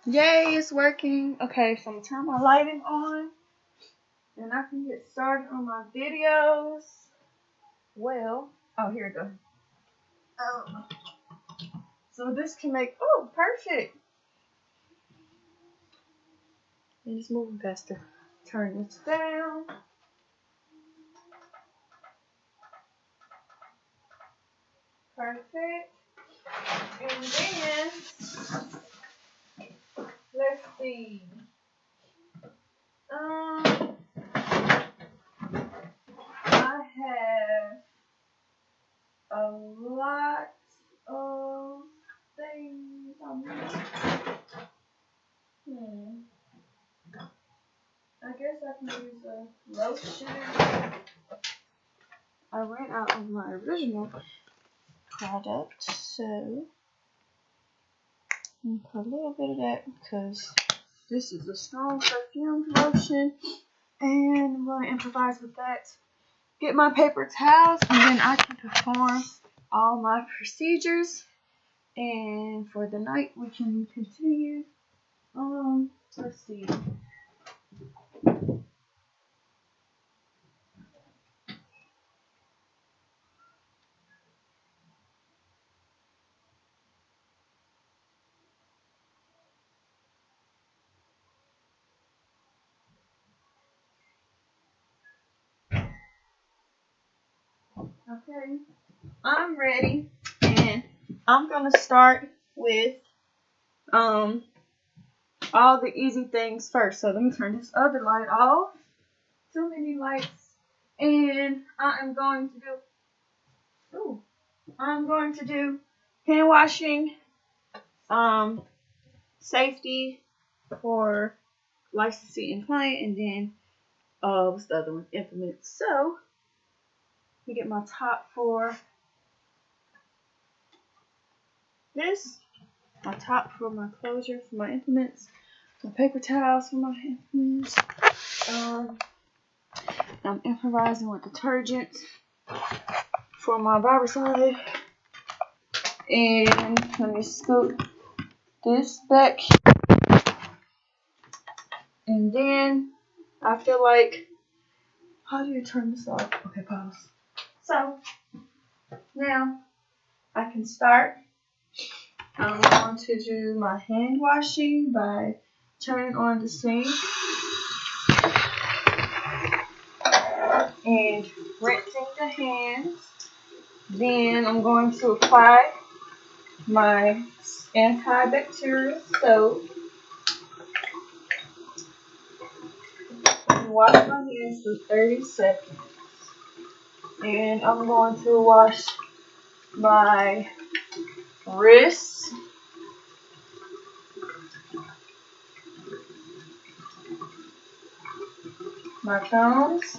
Yay, it's working. Okay, so I'm gonna turn my lighting on and I can get started on my videos. Well, oh, here we go. Oh, so this can make, oh, perfect. And just moving faster. Turn this down. Perfect. And then, let's see. I have a lot of things on I guess I can use a lotion. I ran out of my original product, so I'm gonna put a little bit of that because this is a strong perfumed lotion, and I'm gonna improvise with that. Get my paper towels, and then I can perform all my procedures. And for the night, we can continue. Let's see. Okay, I'm ready, and I'm gonna start with all the easy things first. So let me turn this other light off. Too many lights, and I'm going to do hand washing, safety for licensee and client, and then what's the other one? Implements. So let me get my top for this. My top for my closure for my implements. My paper towels for my implements. I'm improvising with detergent for my barbicide. And let me scoop this back. And then I feel like, how do you turn this off? Okay, pause. So now I can start. I'm going to do my hand washing by turning on the sink and rinsing the hands. Then I'm going to apply my antibacterial soap and wash my hands for 30 seconds. And I'm going to wash my wrists, my thumbs,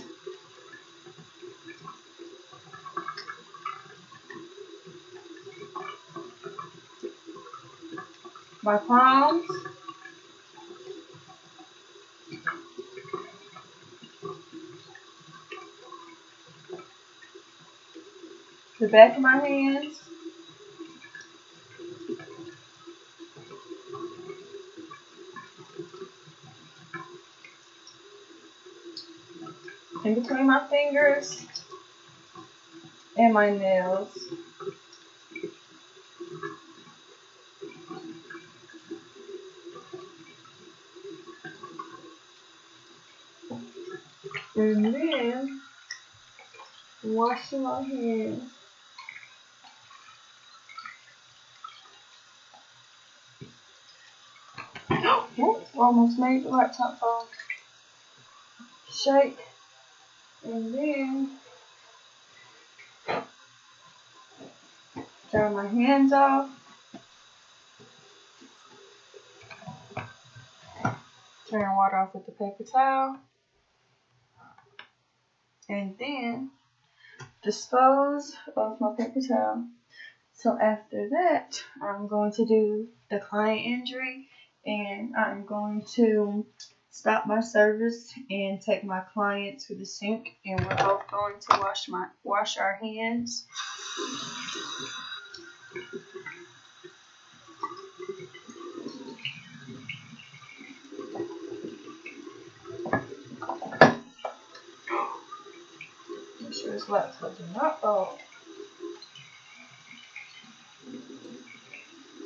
my palms, the back of my hands, in between my fingers, and my nails. And then washing my hands. Almost made the laptop fall. Shake. And then dry my hands off. Turn water off with the paper towel. And then dispose of my paper towel. So after that, I'm going to do the client injury, and I'm going to stop my service and take my client to the sink, and we're both going to wash our hands. this laptop did not fall.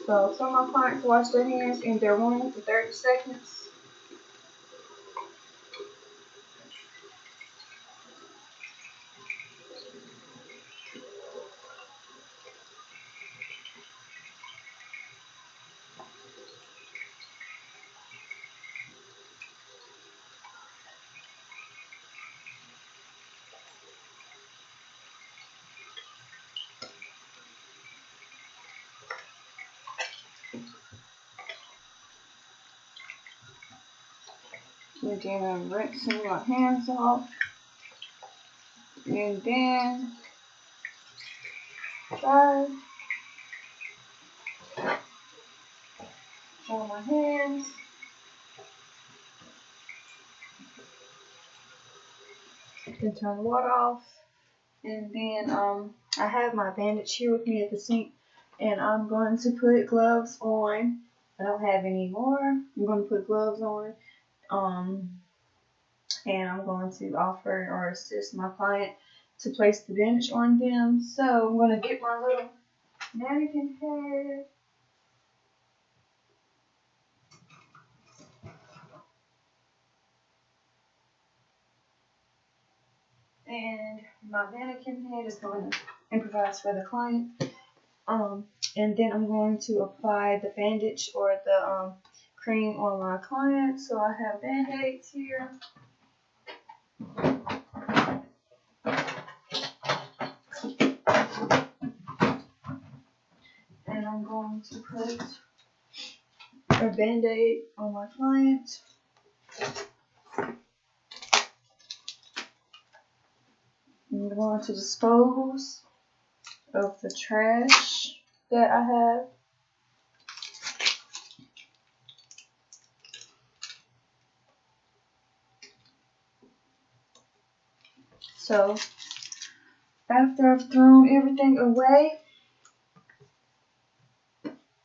So some of my clients wash their hands in their room for 30 seconds. And then I'm rinsing my hands off. And then dry. Dry my hands. Then turn the water off. And then I have my bandage here with me at the sink. And I'm going to put gloves on. I don't have any more. I'm going to put gloves on. And I'm going to offer or assist my client to place the bandage on them. So I'm going to get my little mannequin head. And my mannequin head is going to improvise for the client. And then I'm going to apply the bandage or the cream on my client. So I have band-aids here. And I'm going to put a band-aid on my client. I'm going to dispose of the trash that I have. So after I've thrown everything away,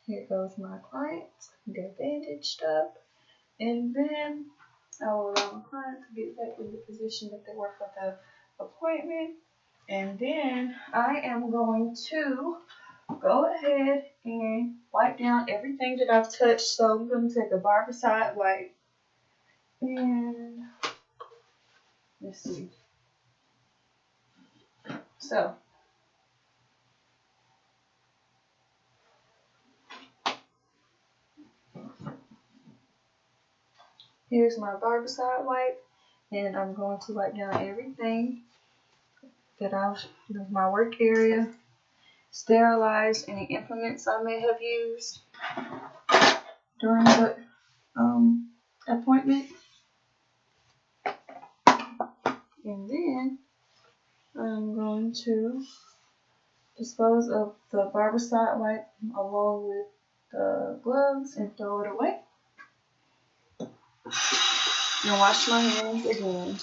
here goes my client. They're bandaged up. And then I will allow my client to get back in the position that they were for the appointment. And then I am going to go ahead and wipe down everything that I've touched. So I'm going to take a Barbicide wipe. And let's see. So here's my Barbicide wipe, and I'm going to wipe down everything that my work area, sterilize any implements I may have used during the appointment, and then I'm going to dispose of the Barbicide wipe along with the gloves and throw it away. And wash my hands again.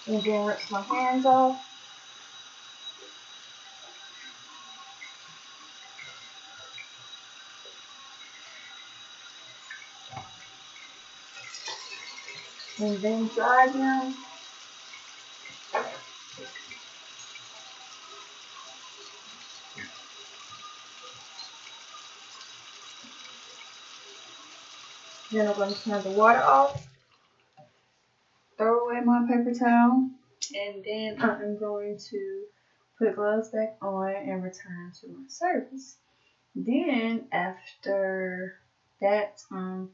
And then rinse my hands off. And then dry them. Then I'm going to turn the water off. Throw away my paper towel. And then I'm going to put gloves back on and return to my service. Then after that, I'm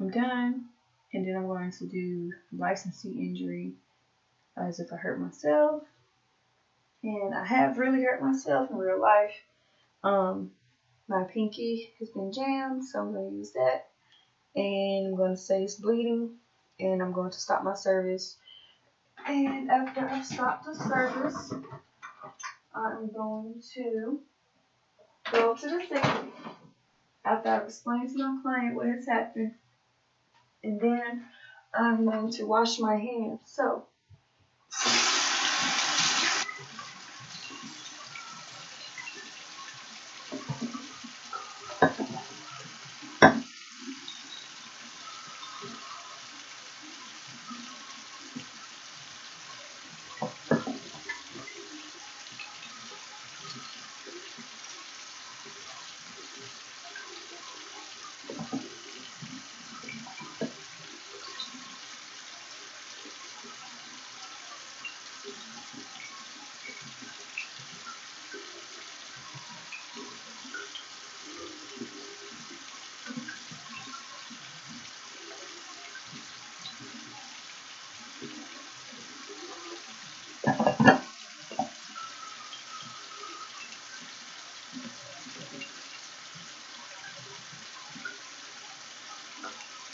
done. And then I'm going to do licensing injury as if I hurt myself. And I have really hurt myself in real life. my pinky has been jammed, so I'm going to use that. And I'm going to say it's bleeding, and I'm going to stop my service. And after I stop the service, I'm going to go to the sink after I've explained to my client what has happened. And then I'm going to wash my hands. So,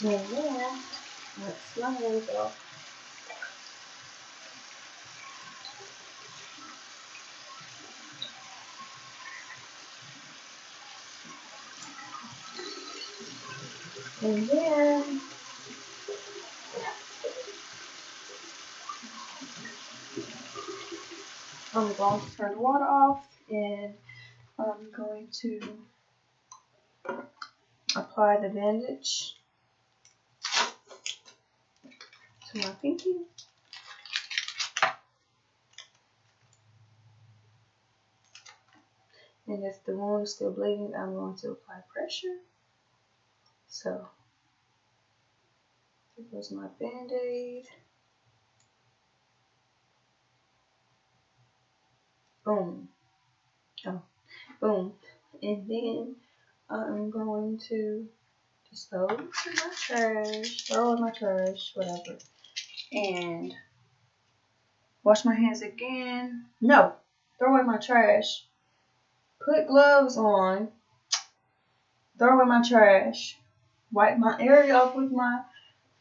and then rinse my hands off. And then I'm going to turn the water off, and I'm going to apply the bandage to my pinky. And if the wound is still bleeding, I'm going to apply pressure. So, here goes my band-aid. Boom. Oh, boom. And then I'm going to dispose of my trash, throw in my trash, whatever. And wash my hands again. No, throw away my trash. Put gloves on. Throw away my trash. Wipe my area off with my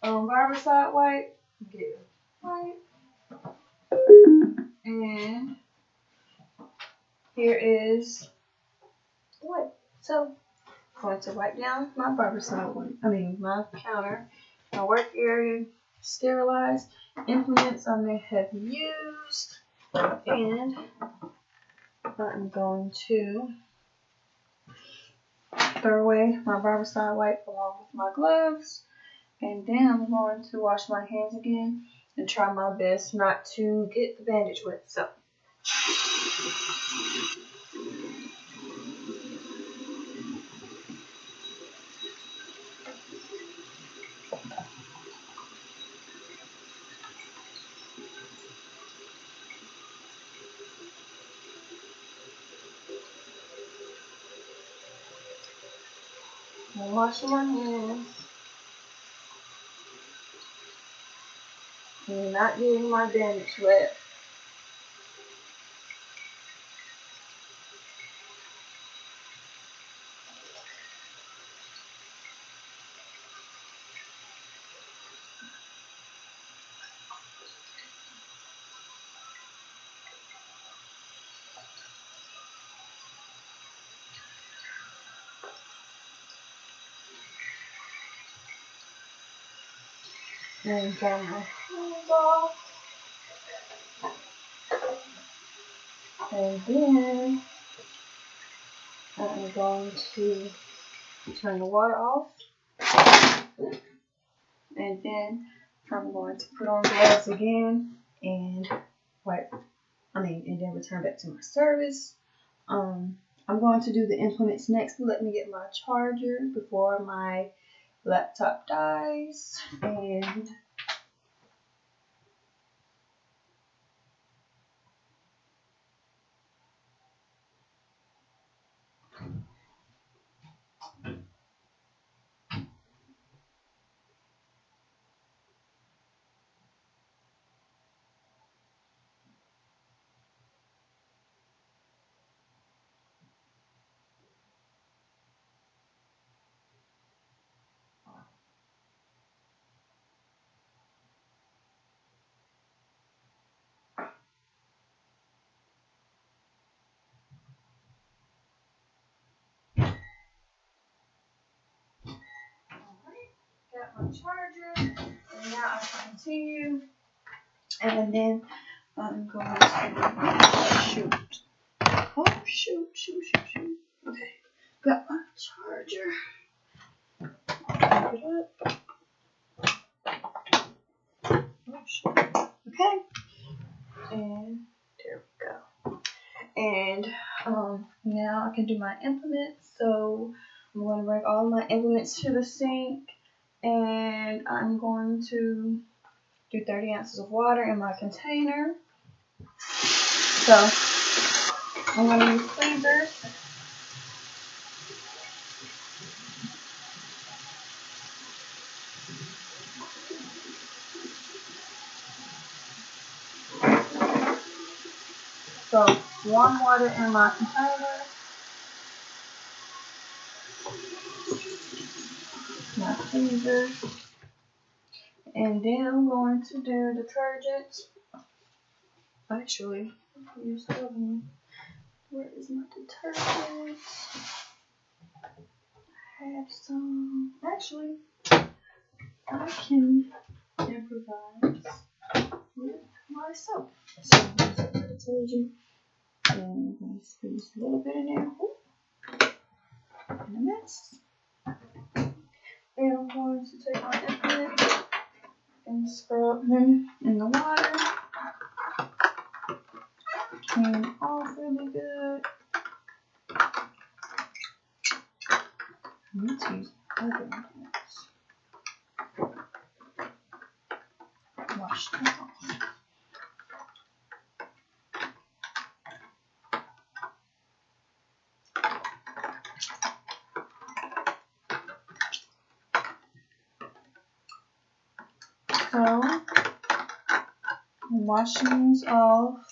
barbicide wipe. Get it. Wipe. And here is the wipe. So I'm going to wipe down my barbicide wipe. My counter, my work area, sterilize implements I may have used, and I'm going to throw away my barbicide wipe along with my gloves, and then I'm going to wash my hands again and try my best not to get the bandage wet. So I'm washing my hands and not getting my bandage wet. And dry my hands off. And then I'm going to turn the water off. And then I'm going to put on gloves again and and then return back to my service. I'm going to do the implements next. Let me get my charger before my laptop dies. And charger, and now I can continue, and then I'm going to shoot. Oh, shoot. Okay, got my charger. Pick it up. Oh, shoot. Okay, and there we go. And now I can do my implements. So I'm going to bring all my implements to the sink, and I'm going to do 30 ounces of water in my container. So I'm going to use tweezers. So warm water in my container, my tweezers, and then I'm going to do detergent. Actually, use the other one. Where is my detergent? I have some. Actually, I can improvise with my soap. So that's what I told you. And I'm going to squeeze a little bit in there. In a mess. And I'm going to take my implement and scrub them in the water. Clean it off really good. I need to use other implements. Wash them off. So, I'm washing these off,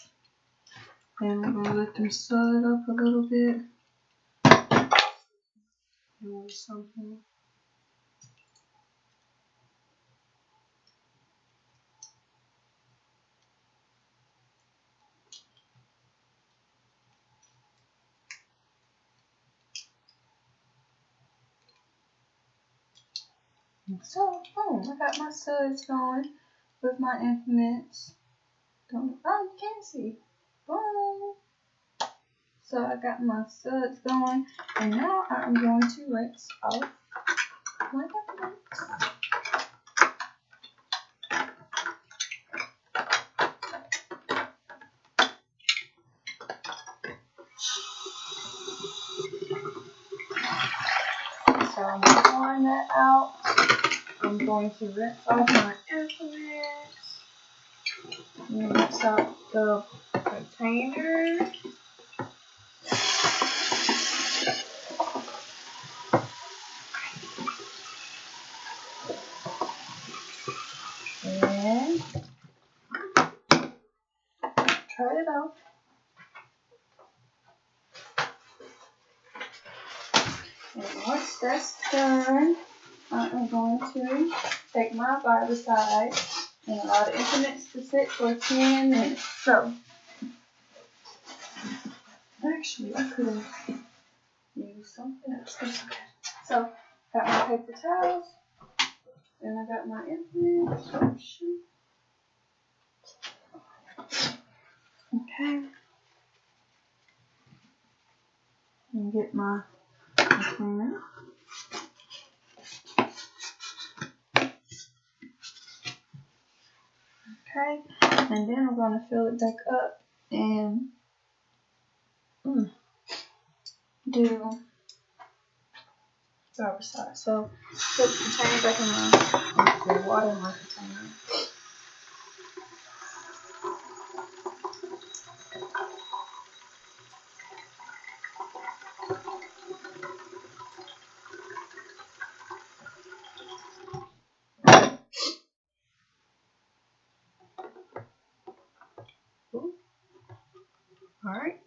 and I'm going to let them soak up a little bit. Or something. So, boom, I got my suds going with my implements. You can't see. Boom. So I got my suds going, and now I'm going to rinse off my implements. So I'm pouring that out. I'm going to rinse off my implements. Rinse out the container. And try it out. And once that's done, I am going to take my barbicide and allow the implements to sit for 10 minutes. So, actually, I could have used something else. That's okay. So, got my paper towels, and I got my implements. Oh, shoot. Okay. And get my cleaner. Okay. And then I'm going to fill it back up and do barbicide. So, put the container back in the water in my container. Alright,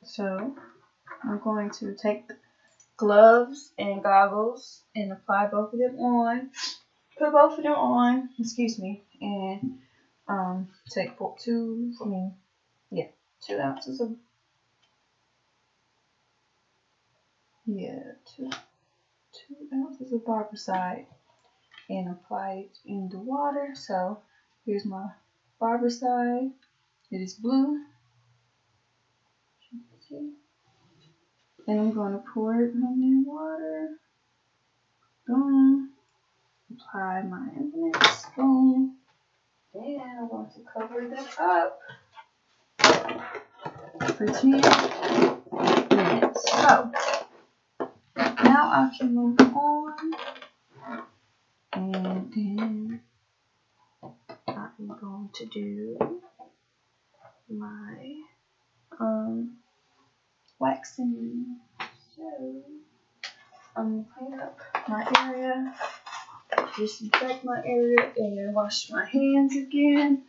so I'm going to take gloves and goggles and apply both of them on. Put both of them on, and take 2 ounces of 2 ounces of barbicide and apply it in the water. So here's my barber side. It is blue. And I'm going to pour it in the water. Boom. Apply my implements. Boom. And I'm going to cover this up for 10 minutes. So now I can move on. And then I'm going to do my waxing. So I'm gonna clean up my area, disinfect my area, and wash my hands again.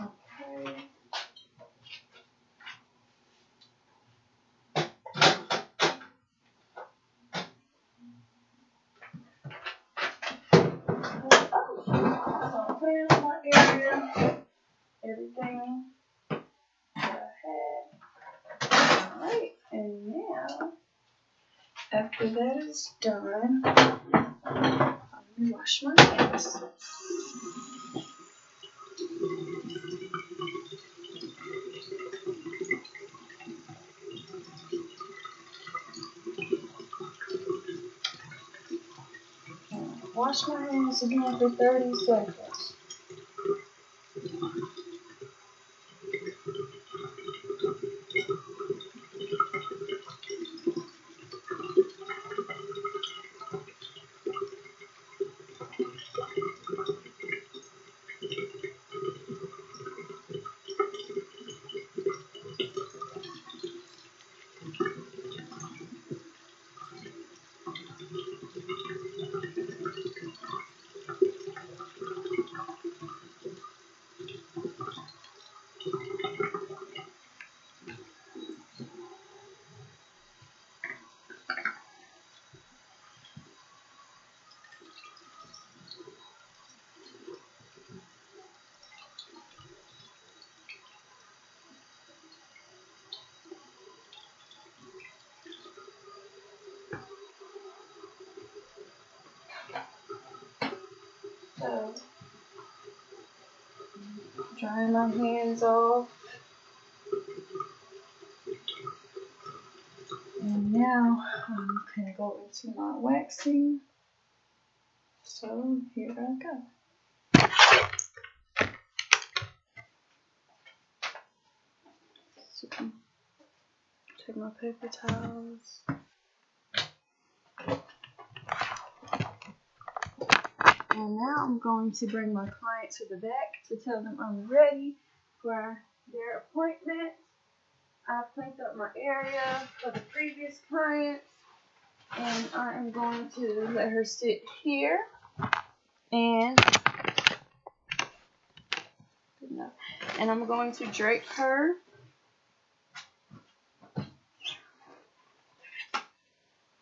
Okay. So clean up my area, everything that I had. Alright, and now, after that is done, I'm gonna wash my hands. Wash my hands again for 30 seconds. So, drying my hands off. And now I'm gonna go into my waxing. So here I go. So, take my paper towels. And now I'm going to bring my client to the back to tell them I'm ready for their appointment. I've cleaned up my area for the previous client, and I am going to let her sit here. And I'm going to drape her.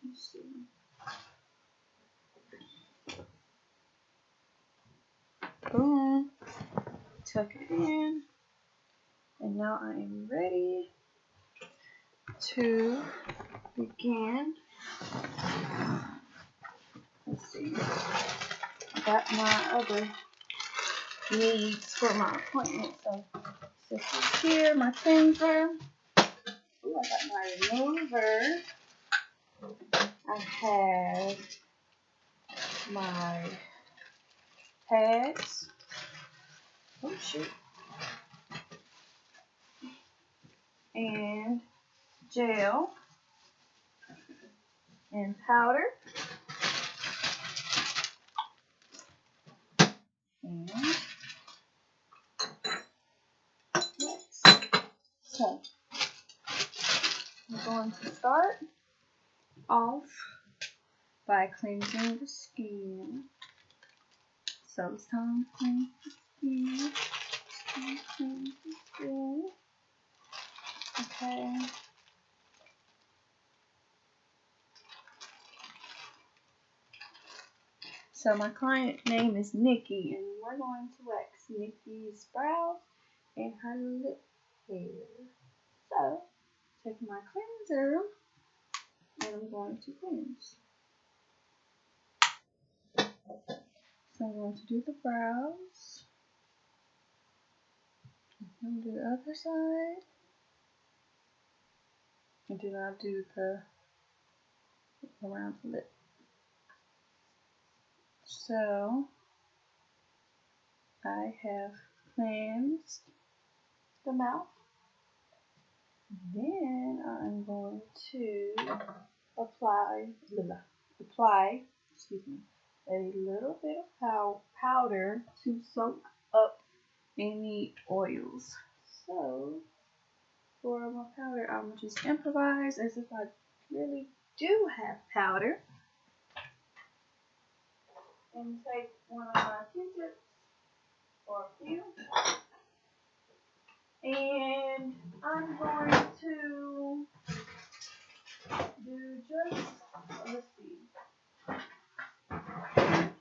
Let's see. Boom. Tuck it in. And now I am ready to begin. Let's see. I got my other needs for my appointment. So this is here, my cleanser. Ooh, I got my remover. I have my pads. Oh shoot. And gel and powder. And so I'm going to start off by cleansing the skin. So it's time to cleanse the skin. Okay. So my client name is Nikki, and we're going to wax Nikki's brows and her lip hair. So take my cleanser and I'm going to cleanse. So I'm going to do the brows. And do the other side. And do not do the around the lip. So I have cleansed the mouth. Then I'm going to apply a little bit of powder to soak up any oils. So for my powder, I'm just improvise as if I really do have powder. And take one of my Q-tips or a few. And I'm going to do just, let's see.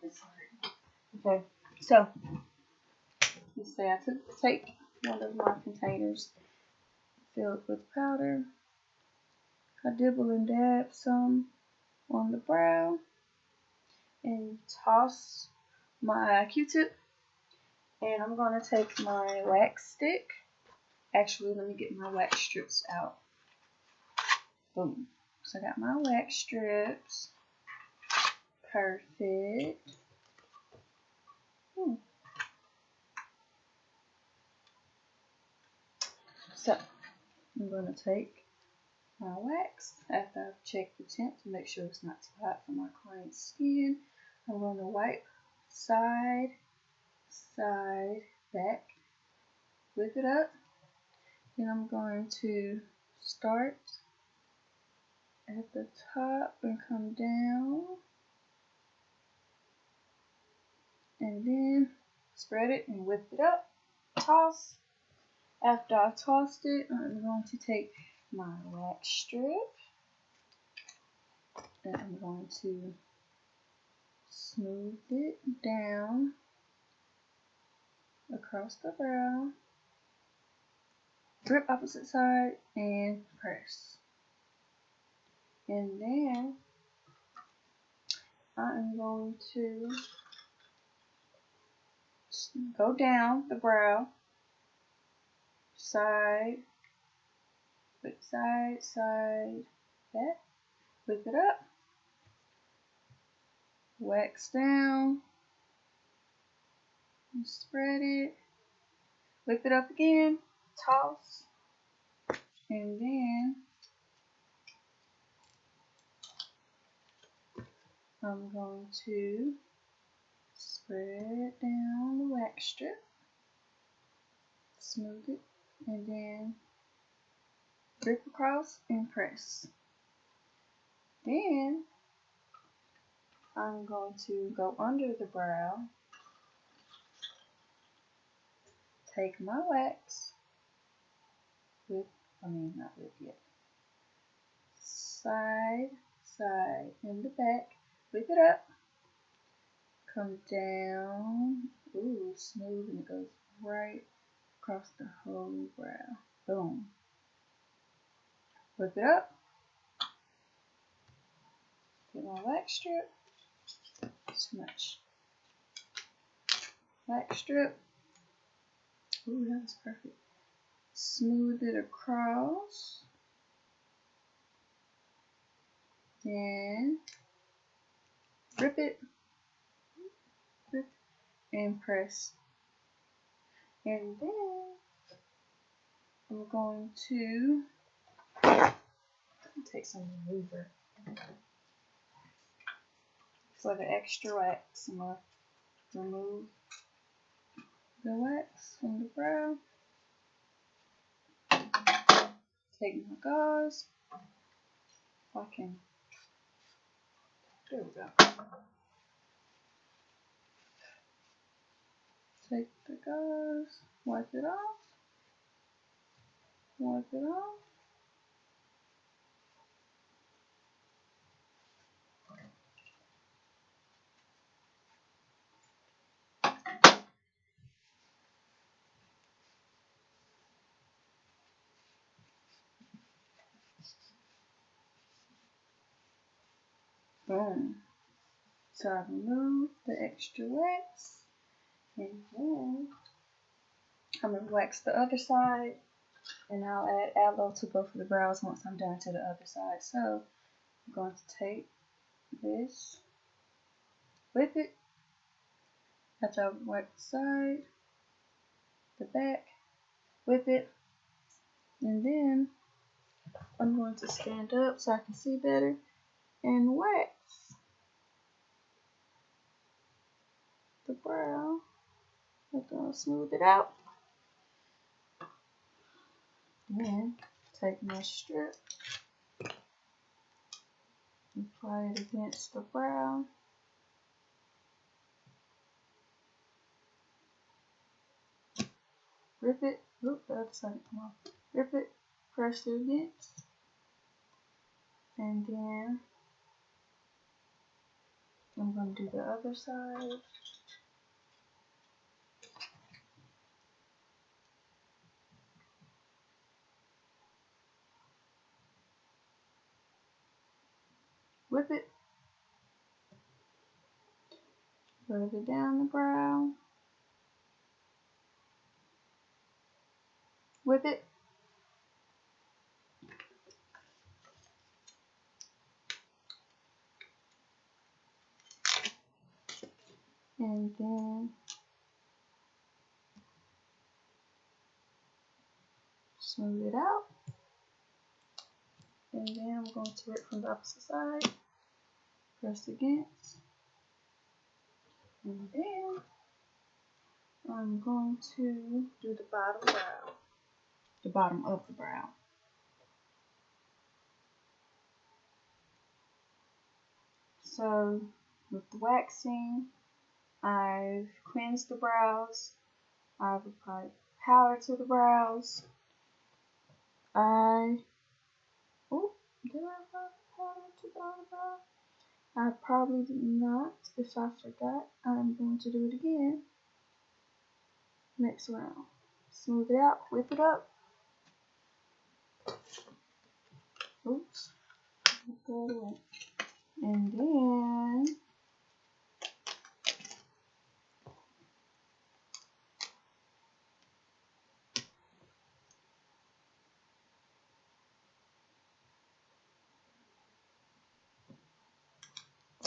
It's hard. Okay, so let's say I take one of my containers filled with powder. I dibble and dab some on the brow and toss my Q-tip. And I'm going to take my wax stick. Actually, let me get my wax strips out. Boom. So I got my wax strips. Perfect. So I'm going to take my wax after I've checked the temp to make sure it's not too hot for my client's skin. I'm going to wipe side, back, flip it up. Then I'm going to start at the top and come down. And then spread it and whip it up. Toss. After I've tossed it, I'm going to take my wax strip and I'm going to smooth it down across the brow. Grip opposite side and press. And then I'm going to go down the brow, side, back, whip it up, wax down, and spread it, whip it up again, toss, and then I'm going to spread down the wax strip, smooth it, and then grip across and press. Then I'm going to go under the brow, take my wax, not whip yet, side, in the back, whip it up, come down, smooth, and it goes right across the whole brow. Boom. Whip it up, get my wax strip, too much. Wax strip, that was perfect. Smooth it across, then rip it, and press. And then I'm going to take some remover for the extra wax. I'm going to remove the wax from the brow. Take my gauze. There we go. Take the gauze, wipe it off. Boom. So I remove the extra wax, and then I'm going to wax the other side, and I'll add aloe to both of the brows once I'm done to the other side. So I'm going to take this, whip it, after I wipe the side, the back, whip it, and then I'm going to stand up so I can see better and wax the brow. I'm going to smooth it out. Then take my strip, apply it against the brow. Rip it. Oop, the other side come off. Rip it, press it against, and then I'm going to do the other side. Whip it. Rub it down the brow. Whip it. And then smooth it out. And then I'm going to rip from the opposite side. Press against. And then I'm going to do the bottom brow. The bottom of the brow. So with the waxing, I've cleansed the brows. I've applied powder to the brows. Did I apply powder to the brow? I probably did not. If I forgot, I'm going to do it again next round. Smooth it out, whip it up. Oops. Throw it away. And then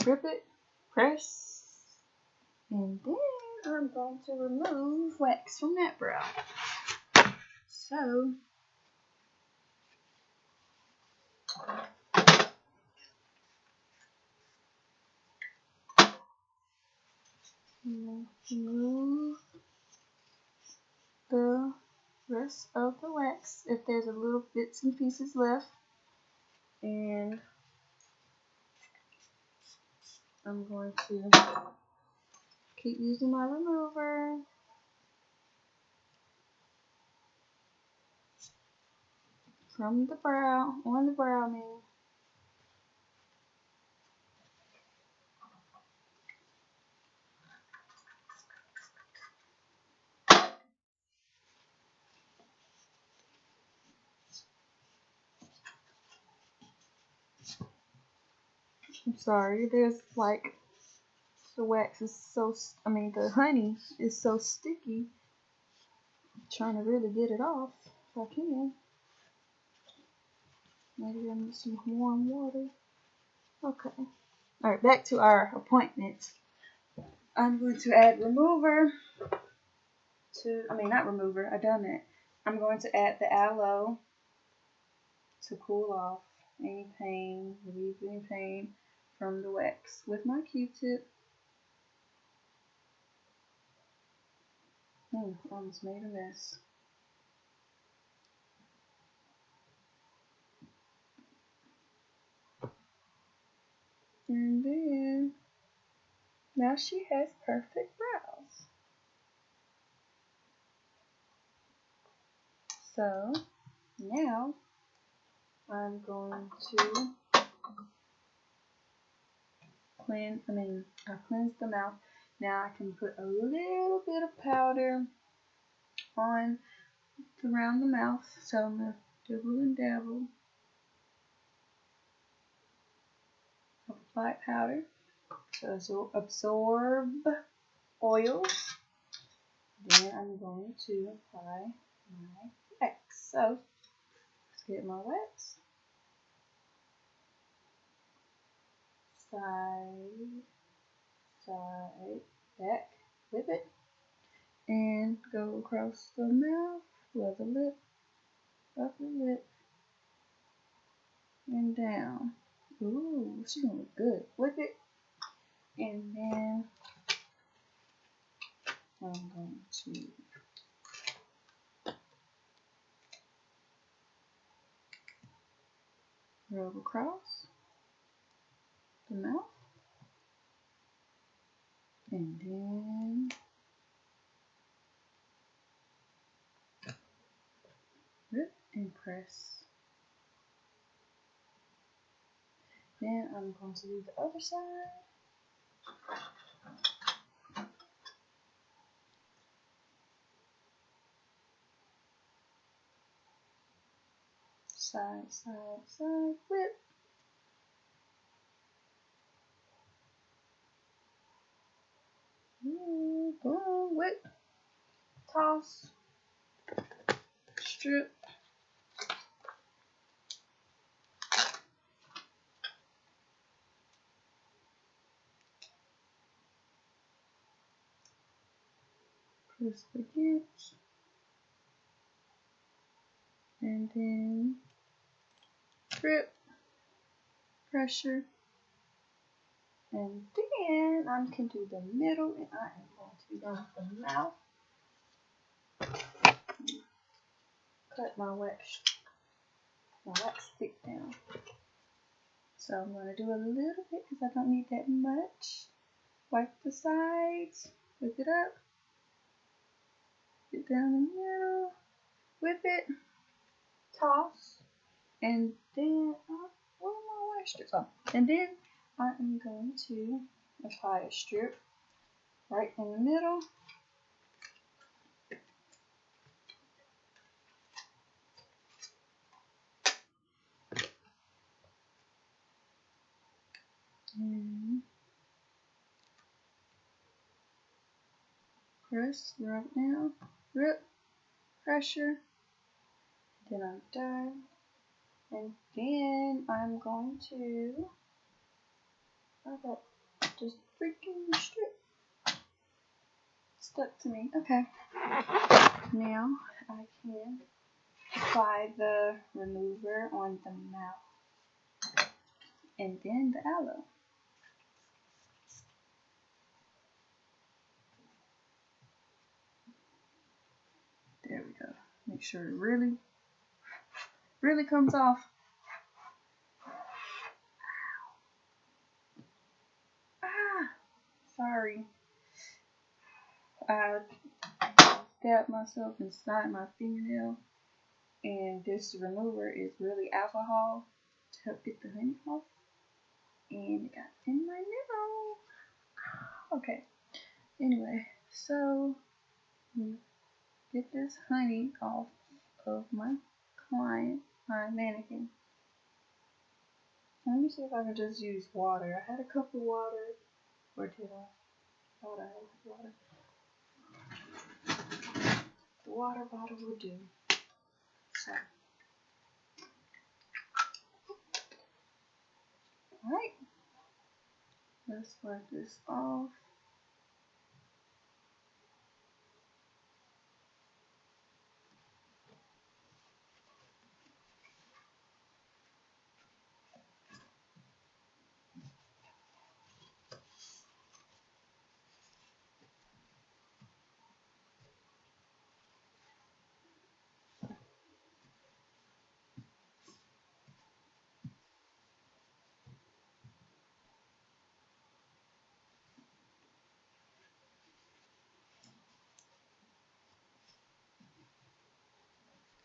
rip it, press, and then I'm going to remove wax from that brow. So remove the rest of the wax if there's a little bits and pieces left, and I'm going to keep using my remover. From the brow, on the brow, I'm sorry, there's like, the wax is so, the honey is so sticky. I'm trying to really get it off if I can. Maybe I need some warm water. Okay. Alright, back to our appointment. I'm going to add remover to, not remover, I done it. I'm going to add the aloe to cool off any pain, relieve any pain from the wax with my Q-tip. Almost made a mess. And then, now she has perfect brows. So, now, I'm going to I cleansed the mouth. Now I can put a little bit of powder on around the mouth. So I'm going to dibble and dabble. black powder to absorb oils. Then I'm going to apply my wax. So let's get my wax. Side, side, back, whip it, and go across the mouth, lower lip, upper lip, and down. Ooh, she's gonna look good. Whip it, and then I'm going to rub across the mouth, and then rip and press. Then I'm going to do the other side. Side, side, side, whip. Ooh, boom, whip. Toss. Strip. Press against. And then grip. Pressure. And then I can do the middle, and I am going to go with the mouth. Cut my wax stick down. So I'm going to do a little bit because I don't need that much. Wipe the sides, whip it up, get down the middle, whip it, toss, and then where are my wax strips? Oh, and then I am going to apply a strip right in the middle. And press, rub down, rip, pressure. Then I'm done. And then I'm going to, how about just freaking strip stuck to me. Okay. Now I can apply the remover on the mouth and then the aloe. There we go. Make sure it really comes off. Ah, sorry. I stabbed myself inside my fingernail, and this remover is really alcohol to help get the honey off, and it got in my nail. Okay. Anyway, so get this honey off of my client, my mannequin. Let me see if I can just use water. I had a cup of water, or did I? Thought I had water. The water bottle will do. So, alright, let's wipe this off.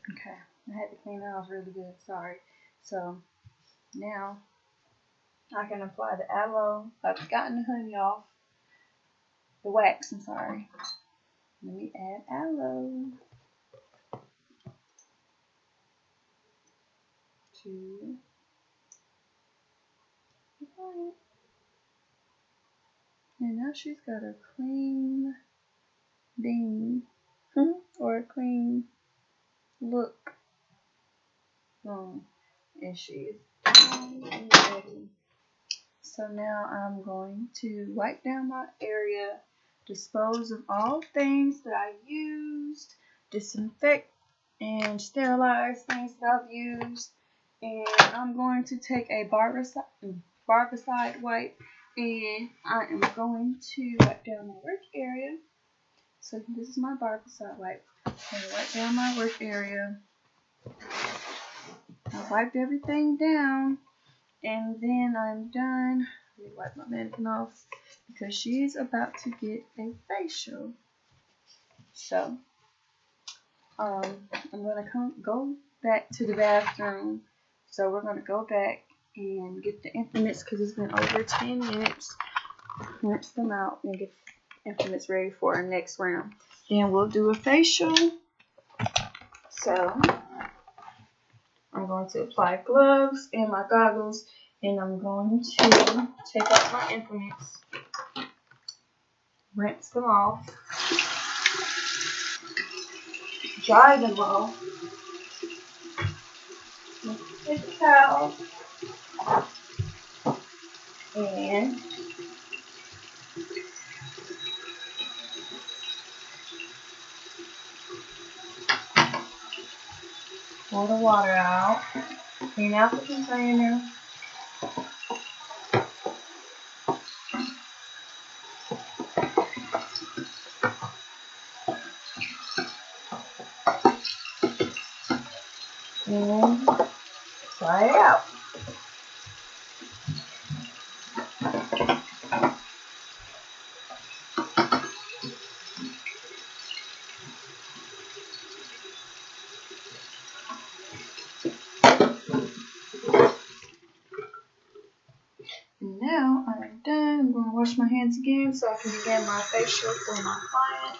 Okay, I had to clean that off really good, sorry. So, now I can apply the aloe. I've gotten the honey off. The wax, I'm sorry. Let me add aloe to the client. And now she's got a clean ding or a clean look on, and she is done and ready. So now I'm going to wipe down my area, dispose of all things that I used, disinfect and sterilize things that I've used, and I'm going to take a barbicide wipe, and I am going to wipe down my work area. So this is my barbicide wipe. I'm going to wipe down my work area. I wiped everything down, and then I'm done. Let me wipe my mannequin off because she's about to get a facial. So I'm gonna go back to the bathroom. So we're gonna go back and get the intimates because it's been over 10 minutes. Rinse them out and get the intimates ready for our next round. Then we'll do a facial. So I'm going to apply gloves and my goggles, and I'm going to take out my implements, rinse them off, dry them off, take a towel, and pour the water out, clean out the container. And try it out. And now I'm done. I'm going to wash my hands again so I can begin my facial for my client.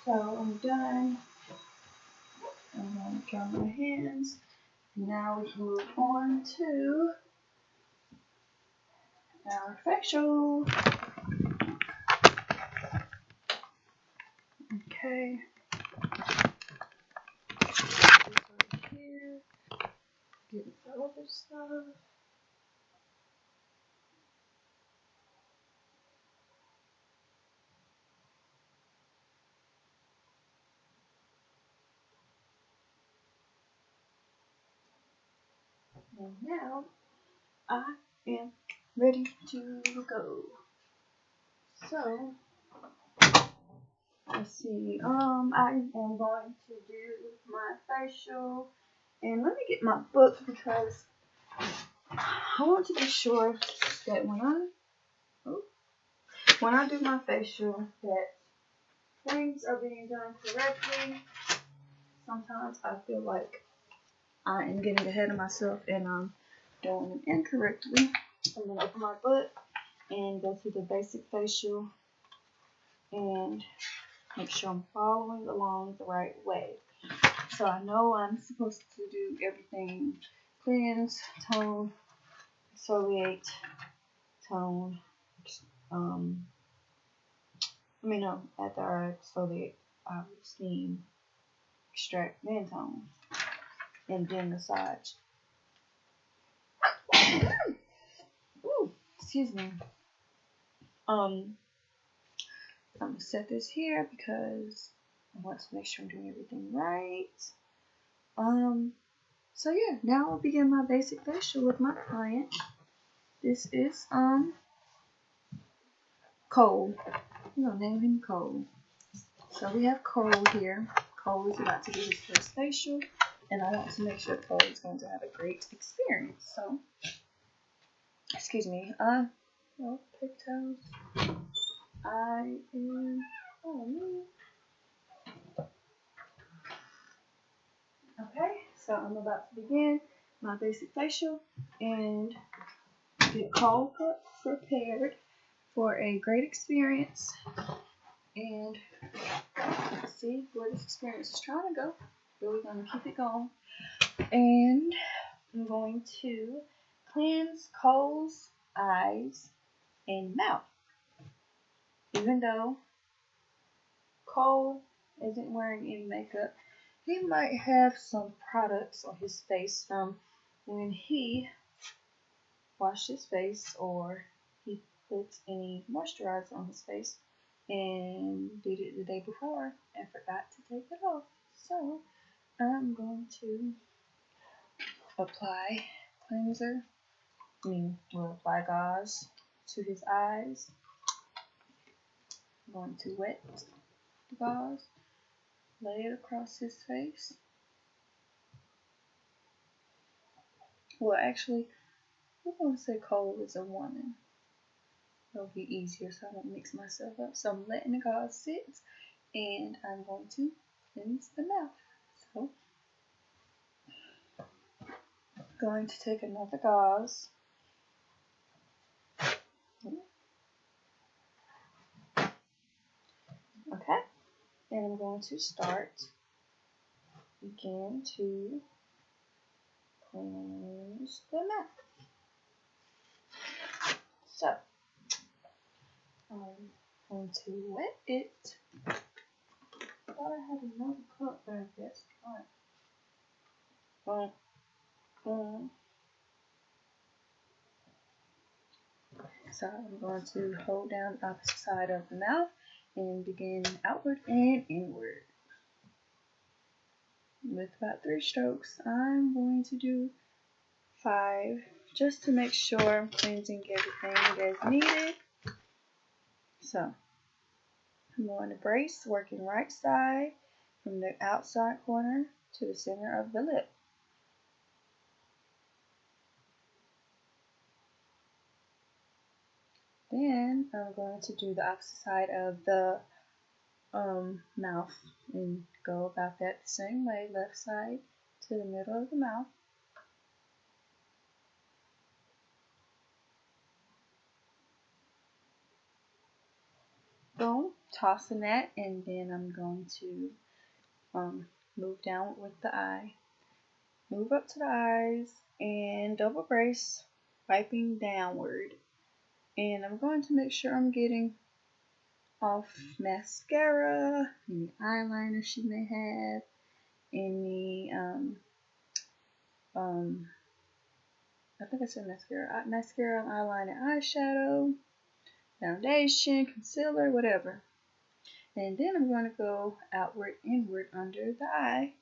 So I'm done. I'm going to dry my hands. Now we can move on to our facial. Okay. This over here. Get the other stuff. And now I am ready to go. So let's see. I am going to do my facial, and let me get my book because I want to be sure that when I do my facial that things are being done correctly. Sometimes I feel like I am getting ahead of myself and I'm doing them incorrectly. I'm gonna open my book and go to the basic facial and make sure I'm following along the right way. So I know I'm supposed to do everything cleanse, tone, exfoliate, tone, after I exfoliate, I will steam, extract, then tone, and then massage. Ooh, excuse me. I'm gonna set this here because I want to make sure I'm doing everything right. So yeah, now I'll begin my basic facial with my client. This is Cole. I'm gonna name him Cole. So we have Cole here. Cole is about to do his first facial, and I want to make sure Cole is going to have a great experience. So, excuse me. No pigtails. I am. Oh man. Okay, so I'm about to begin my basic facial and get Cole prepared for a great experience and see where this experience is trying to go. But we're going to keep it going. And I'm going to cleanse Cole's eyes and mouth. Even though Cole isn't wearing any makeup, he might have some products on his face from when he washed his face or he put any moisturizer on his face and did it the day before and forgot to take it off. So I'm going to apply cleanser. We'll apply gauze to his eyes. I'm going to wet the gauze, lay it across his face. Well, actually, we're going to say Cole is a woman. It'll be easier so I won't mix myself up. So I'm letting the gauze sit and I'm going to cleanse the mouth. So I'm going to take another gauze. Okay, and I'm going to begin to cleanse the mouth. So I'm going to wet it. I thought I had another cup, but I guess not. So I'm going to hold down the opposite side of the mouth and begin outward and inward. With about 3 strokes, I'm going to do 5 just to make sure I'm cleansing everything as needed. So I'm going to brace, working right side from the outside corner to the center of the lip. Then I'm going to do the opposite side of the mouth and go about that the same way, left side to the middle of the mouth. Boom, tossing that, and then I'm going to move down with the eye. Move up to the eyes and double brace, wiping downward. And I'm going to make sure I'm getting off mascara, any eyeliner she may have, any I think I said mascara, eyeliner, eyeshadow, foundation, concealer, whatever. And then I'm going to go outward, inward under the eye.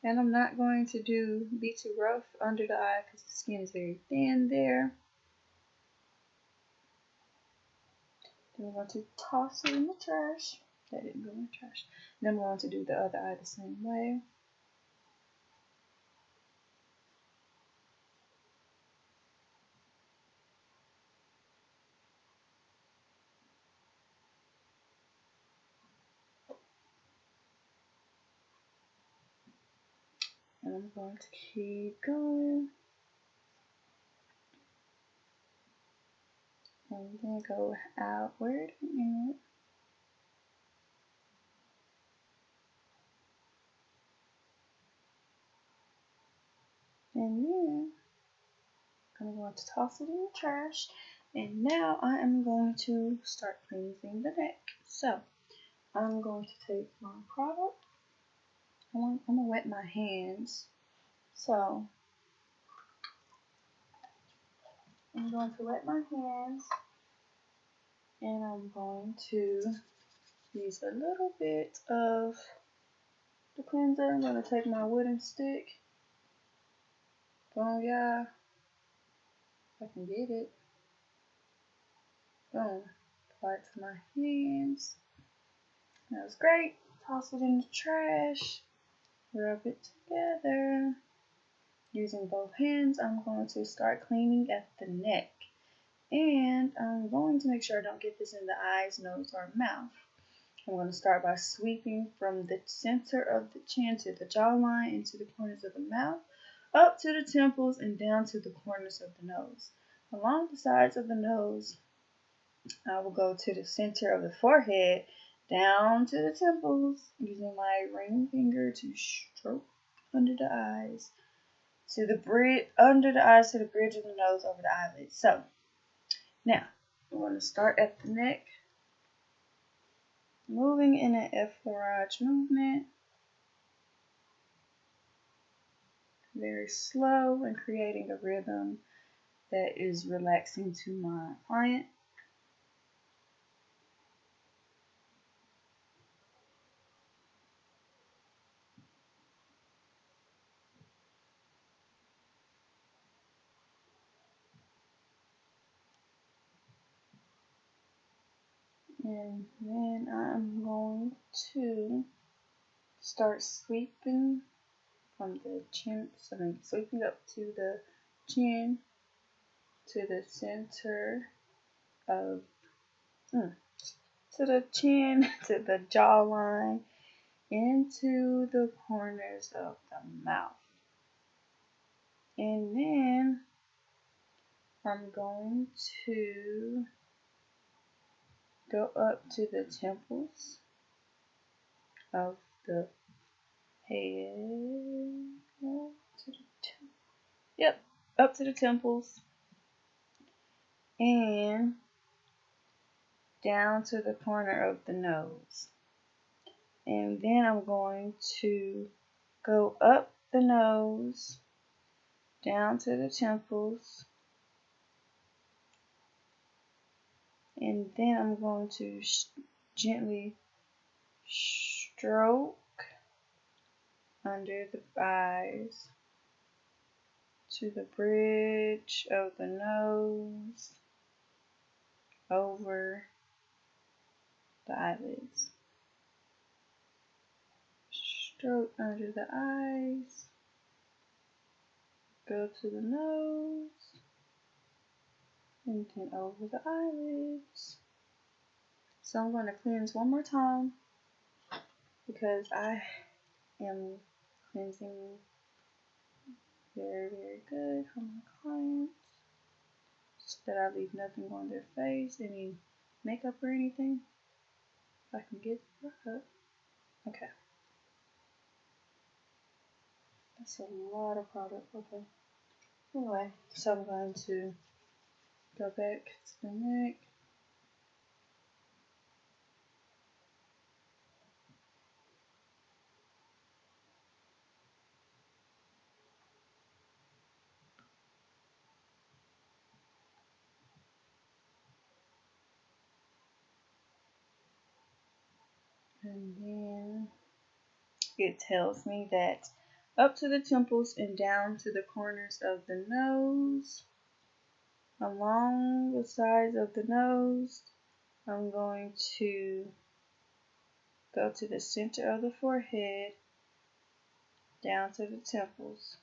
And I'm not going to be too rough under the eye because the skin is very thin there. Then I'm going to toss it in the trash. That didn't go in the trash. Then I'm going to do the other eye the same way. And I'm going to keep going. And then go outward and inward. And then I'm going to toss it in the trash. And now I am going to start cleansing the neck. So I'm going to take my product. I'm going to wet my hands. So I'm going to wet my hands. And I'm going to use a little bit of the cleanser, I'm going to take my wooden stick. Boom, yeah. If I can get it. Boom. Apply it to my hands. That was great. Toss it in the trash. Rub it together. Using both hands, I'm going to start cleaning at the neck. And I'm going to make sure I don't get this in the eyes, nose, or mouth. I'm going to start by sweeping from the center of the chin to the jawline into the corners of the mouth, up to the temples, and down to the corners of the nose. Along the sides of the nose, I will go to the center of the forehead, down to the temples, using my ring finger to stroke under the eyes, to the bridge, under the eyes to the bridge of the nose, over the eyelids. So, now, I'm going to start at the neck, moving in an effleurage movement, very slow and creating a rhythm that is relaxing to my client. And then I'm going to start sweeping from the chin, sweeping up to the chin, to the center of, to the chin, to the jawline, into the corners of the mouth. And then I'm going to go up to the temples of the head. Up to the temples. And down to the corner of the nose. And then I'm going to go up the nose, down to the temples, and then I'm going to gently stroke under the eyes to the bridge of the nose, over the eyelids. Stroke under the eyes, go to the nose, and then over the eyelids. So I'm going to cleanse one more time because I am cleansing very, very good for my clients, so that I leave nothing on their face, any makeup or anything. If I can get it up. Okay. That's a lot of product. Okay. Anyway, so I'm going to go back to the neck. And then it tells me that up to the temples and down to the corners of the nose, along the sides of the nose, I'm going to go to the center of the forehead, down to the temples.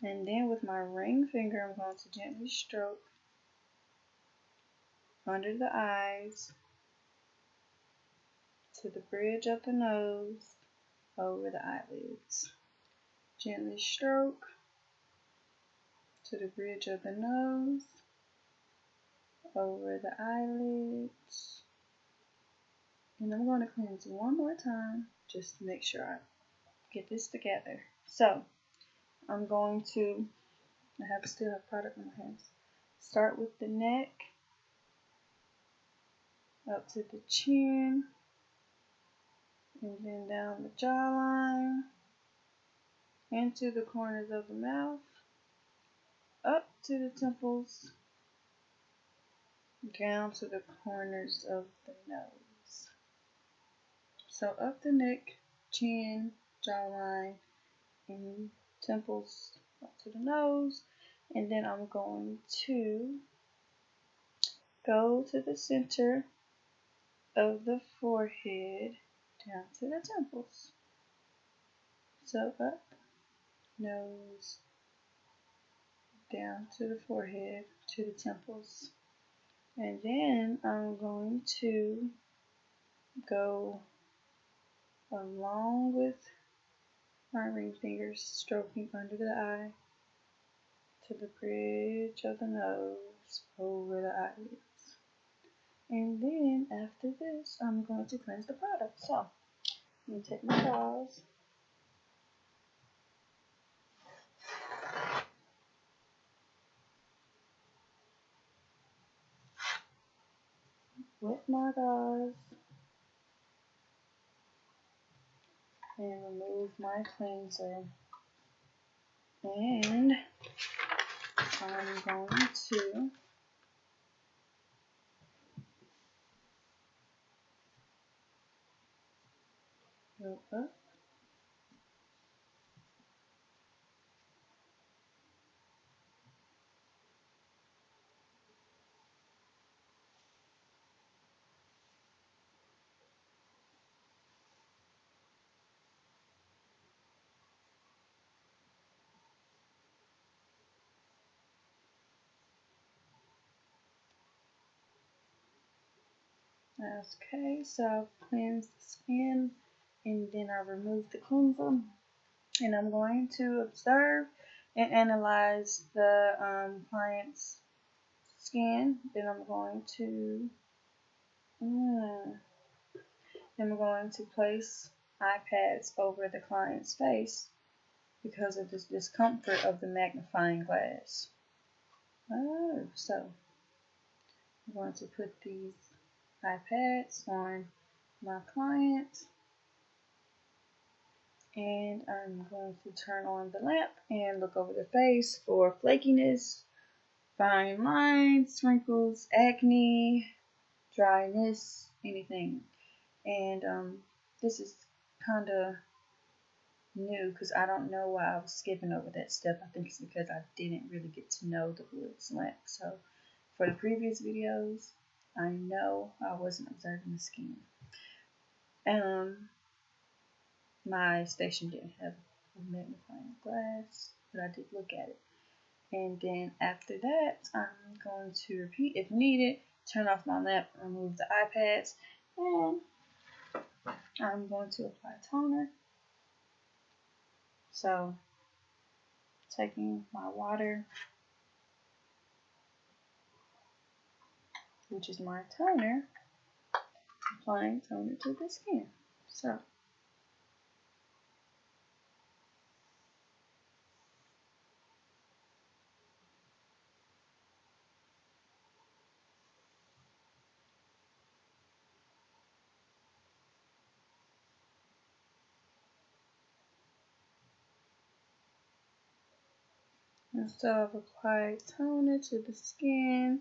And then with my ring finger, I'm going to gently stroke under the eyes, to the bridge of the nose, over the eyelids. Gently stroke to the bridge of the nose, over the eyelids. And I'm going to cleanse one more time just to make sure I get this together. So I'm going to, still have product in my hands. Start with the neck, up to the chin, and then down the jawline, into the corners of the mouth, up to the temples, down to the corners of the nose. So up the neck, chin, jawline, and temples up to the nose. And then I'm going to go to the center of the forehead down to the temples. So up, nose, down to the forehead, to the temples. And then I'm going to go along with my ring fingers, stroking under the eye to the bridge of the nose, over the eyelids. And then after this, I'm going to cleanse the product. So, I'm going to take my gauze. With my gauze. And remove my cleanser. And I'm going to go up. Okay, so I've cleansed the skin and then I removed the cleanser. And I'm going to observe and analyze the client's skin. Then I'm going to place iPads over the client's face because of this discomfort of the magnifying glass. So I'm going to put these iPads on my client, and I'm going to turn on the lamp and look over the face for flakiness, fine lines, wrinkles, acne, dryness, anything. And this is kind of new because I don't know why I was skipping over that step. I think it's because I didn't really get to know the Blitz lamp. So for the previous videos, I know I wasn't observing the skin. My station didn't have a magnifying glass, but I did look at it. And then after that, I'm going to repeat if needed, turn off my lamp, remove the iPads, and I'm going to apply toner. So, taking my water, which is my toner, applying toner to the skin. So, I've applied toner to the skin,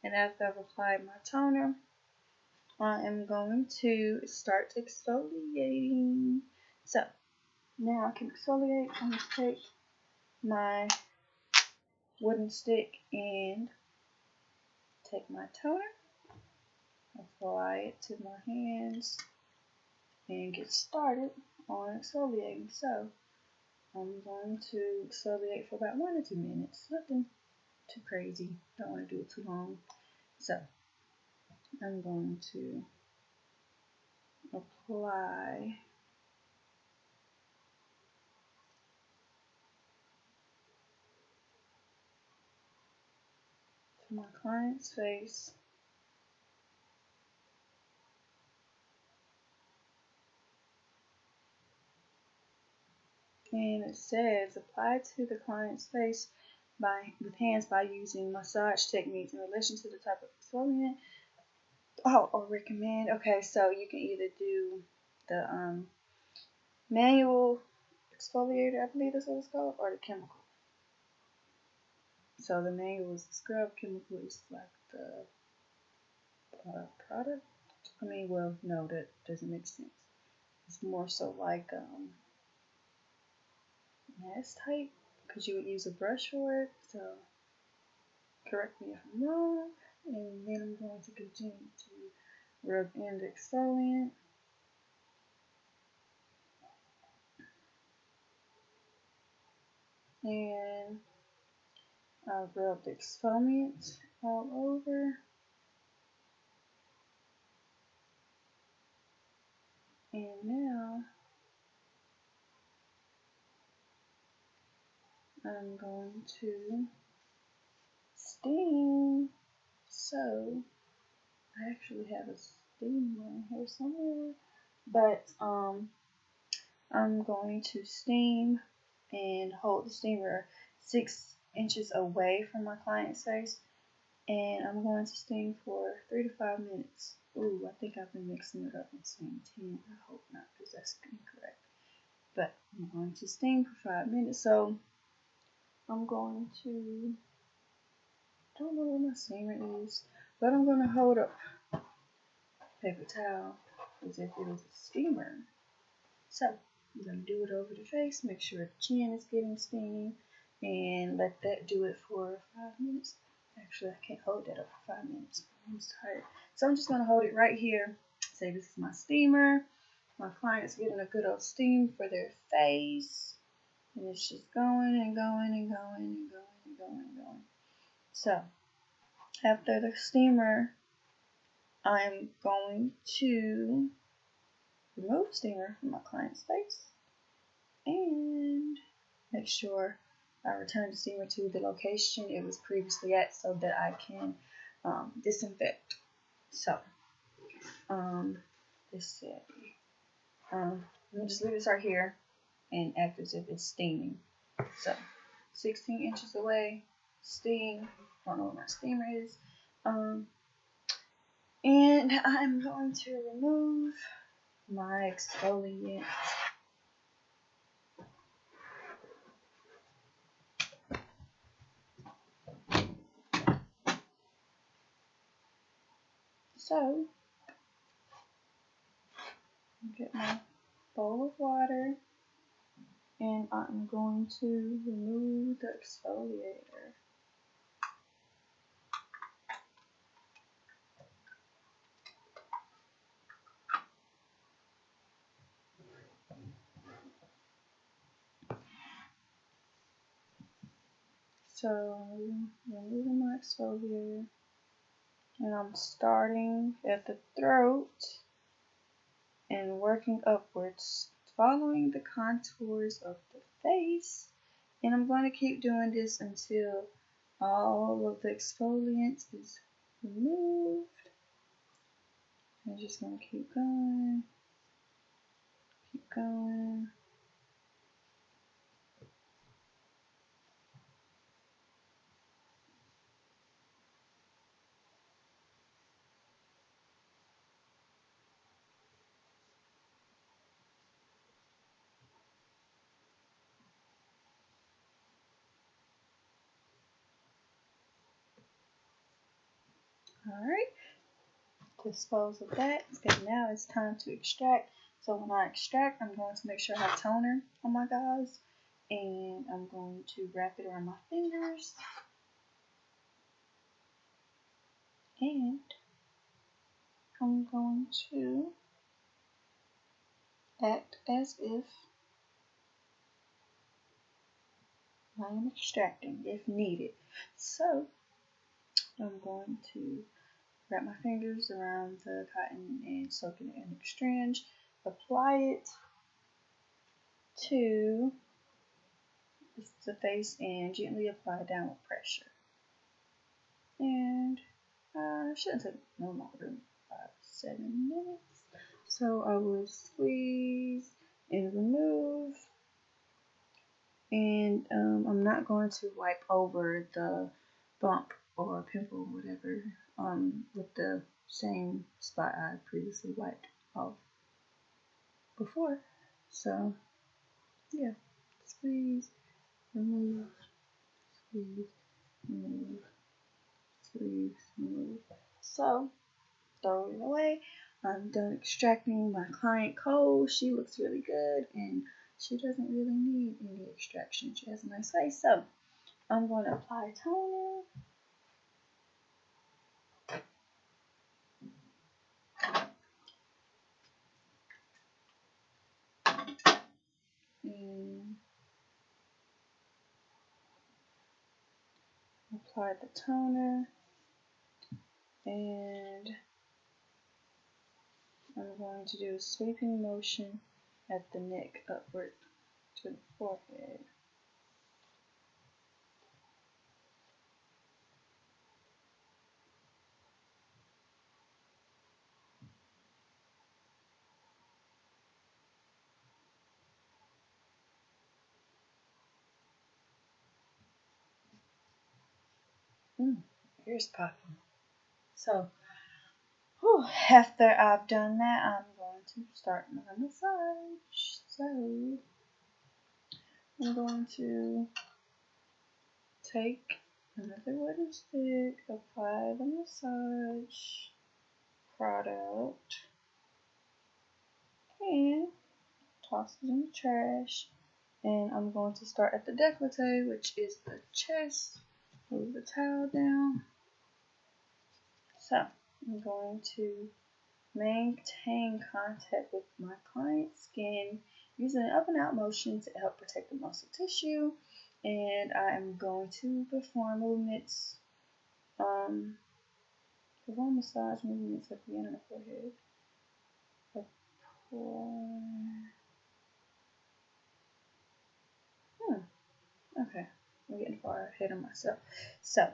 and after I've applied my toner, I am going to start exfoliating. So, now I can exfoliate. I'm going to take my wooden stick and take my toner, apply it to my hands, and get started on exfoliating. So, I'm going to exfoliate for about 1 or 2 minutes. Nothing too crazy. Don't want to do it too long. So, I'm going to apply to my client's face. And it says apply to the client's face with hands by using massage techniques in relation to the type of exfoliant. Or recommend. Okay, so you can either do the manual exfoliator, I believe that's what it's called, or the chemical. So the manual is the scrub, chemical is like the product. No, that doesn't make sense. It's more so like mask type, because you would use a brush for it. So correct me if I'm wrong. And then I'm going to continue to rub in the exfoliant. And I'll rub the exfoliant all over. And now I'm going to steam. So I actually have a steamer here somewhere, but I'm going to steam and hold the steamer 6 inches away from my client's face, and I'm going to steam for 3 to 5 minutes. Ooh, I think I've been mixing it up and saying 10. I hope not, because that's incorrect. But I'm going to steam for 5 minutes. So I'm going to, I don't know where my steamer is, but I'm going to hold up paper towel as if it was a steamer. So I'm going to do it over the face, make sure the chin is getting steam, and let that do it for 5 minutes. Actually, I can't hold that up for 5 minutes. I'm tired. So I'm just going to hold it right here. Say this is my steamer. My client's getting a good old steam for their face. And it's just going and going and going and going and going and going. So after the steamer, I'm going to remove the steamer from my client's face and make sure I return the steamer to the location it was previously at so that I can disinfect. So, let's see. We'll just leave this right here and act as if it's steaming. So, 16 inches away, steam. Don't know what my steamer is. And I'm going to remove my exfoliant. So, get my bowl of water, and I'm going to remove the exfoliator. So, removing my exfoliator, and I'm starting at the throat and working upwards, following the contours of the face. And I'm going to keep doing this until all of the exfoliant is removed. I'm just going to keep going, keep going. Alright, dispose of that. And now it's time to extract. So when I extract, I'm going to make sure I have toner on my gauze. And I'm going to wrap it around my fingers. And I'm going to act as if I am extracting if needed. So I'm going to wrap my fingers around the cotton and soak it in Extrange. Apply it to the face and gently apply downward pressure. And shouldn't take no longer than 5-7 minutes. So I will squeeze and remove. And I'm not going to wipe over the bump or pimple, whatever, with the same spot I previously wiped off before. So, yeah, squeeze, remove, squeeze, remove, squeeze, remove. So, throw it away. I'm done extracting my client Cole. She looks really good and she doesn't really need any extraction. She has a nice face. So I'm going to apply toner. And apply the toner. And I'm going to do a sweeping motion at the neck upward to the forehead. Here's popping. So, after I've done that, I'm going to start my massage. So, I'm going to take another wooden stick, apply the massage product, and toss it in the trash. And I'm going to start at the décolleté, which is the chest. Move the towel down. So, I'm going to maintain contact with my client's skin using an up and out motion to help protect the muscle tissue. And I am going to perform movements, perform massage movements at the end of the forehead. Okay, I'm getting far ahead of myself. So,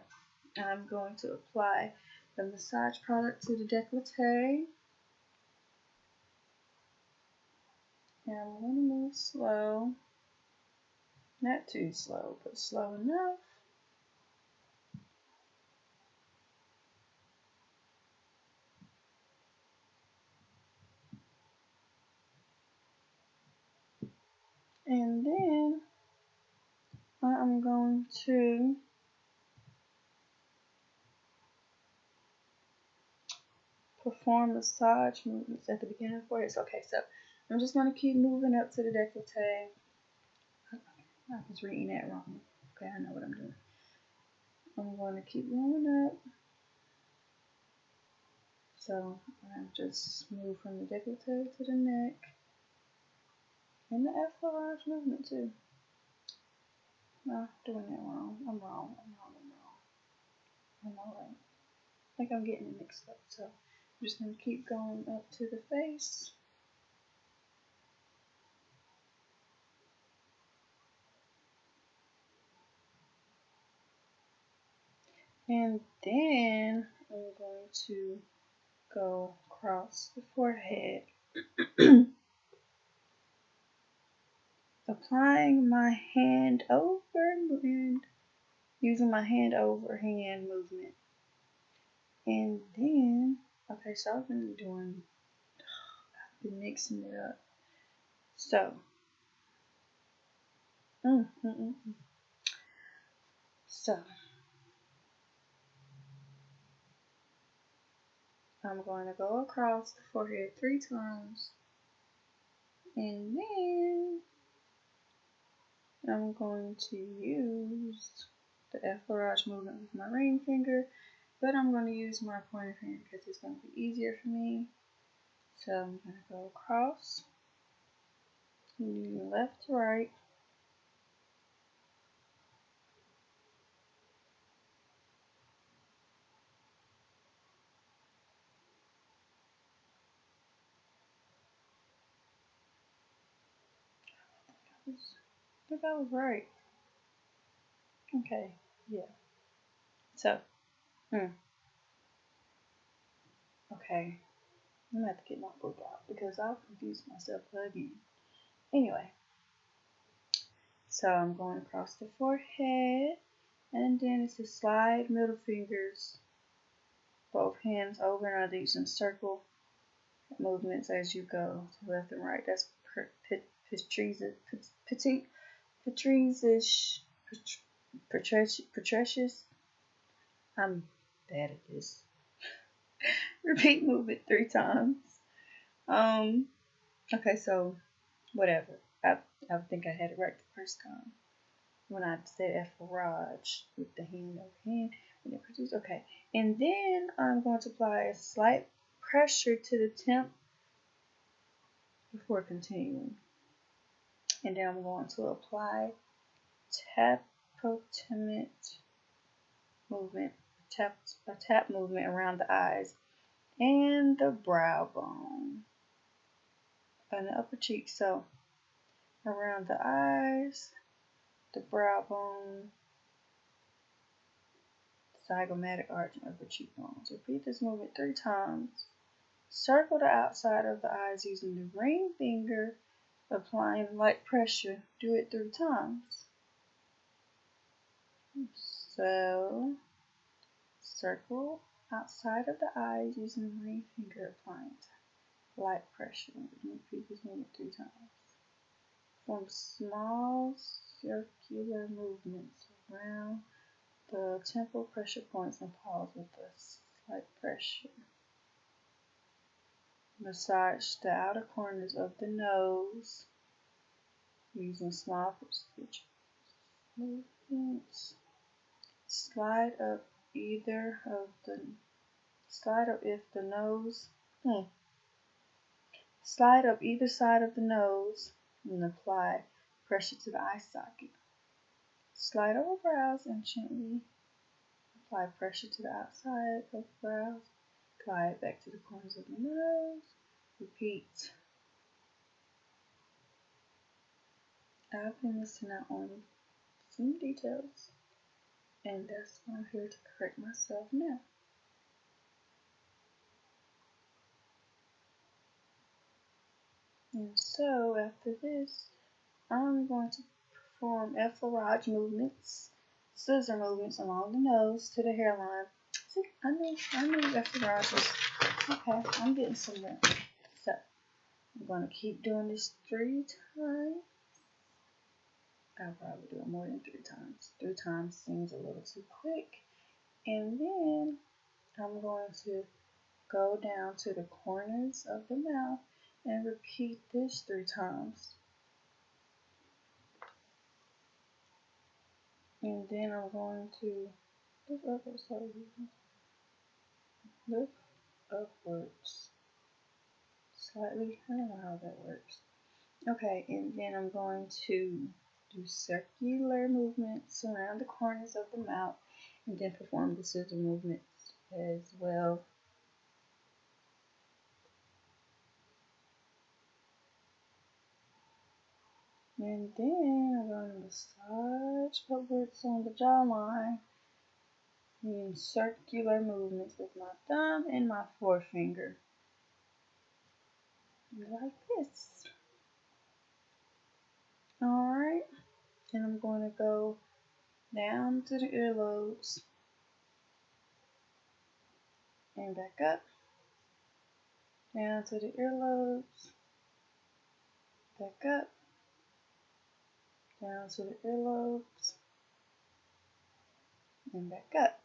I'm going to apply the massage product to the décolleté. And I'm going to move slow. Not too slow, but slow enough. And then I'm going to perform massage movements at the beginning of the forehead. Okay, so I'm just going to keep moving up to the décolleté. I was reading that wrong. Okay, I know what I'm doing. I'm going to keep moving up. So I just move from the décolleté to the neck. And the effleurage movement too. No, doing that wrong. I'm wrong. I know, right? I think I'm getting it mixed up. So I'm just going to keep going up to the face. And then I'm going to go across the forehead. Applying my hand over and using my hand over hand movement. And then, okay, so I've been mixing it up. So, so I'm going to go across the forehead 3 times. And then I'm going to use the effleurage movement with my ring finger, but I'm going to use my pointer finger because it's going to be easier for me. So I'm going to go across, moving left to right. I think I was right. Okay, yeah. So, okay. I'm going to have to get my book out because I'll confuse myself again. Anyway, so I'm going across the forehead, and then it's to slide middle fingers, both hands over, and I'm using circle movements as you go to left and right. That's Patricius. I'm bad at this. Repeat movement 3 times. Okay, so whatever. I think I had it right the first time when I said effleurage with the hand over hand when it produces. Okay, and then I'm going to apply a slight pressure to the temp before continuing, and then I'm going to apply tapotement movement, a tap movement around the eyes and the brow bone and the upper cheek. So around the eyes, the brow bone, zygomatic arch, and upper cheekbones. Repeat this movement 3 times. Circle the outside of the eyes using the ring finger, applying light pressure. Do it 3 times. So, circle outside of the eyes using the ring finger, applying light pressure. Repeat this movement 3 times. Form small circular movements around the temporal pressure points and pause with a slight pressure. Massage the outer corners of the nose using small precision movements. Slide up if the nose. Slide up either side of the nose and apply pressure to the eye socket. Slide over brows and gently apply pressure to the outside of the brows. Glide back to the corners of the nose. Repeat. I've been missing out on some details, and that's why I'm here to correct myself now. And so after this, I'm going to perform effleurage movements, scissor movements along the nose to the hairline. See, I knew effleurage was okay. I'm getting somewhere. So I'm going to keep doing this 3 times. I'll probably do it more than 3 times. 3 times seems a little too quick. And then I'm going to go down to the corners of the mouth and repeat this 3 times. And then I'm going to lift upwards slightly. I don't know how that works. Okay, and then I'm going to do circular movements around the corners of the mouth and then perform the scissor movements as well. And then I'm going to massage upwards on the jawline using circular movements with my thumb and my forefinger. Like this. Alright, and I'm going to go down to the earlobes and back up, down to the earlobes, back up, down to the earlobes, and back up.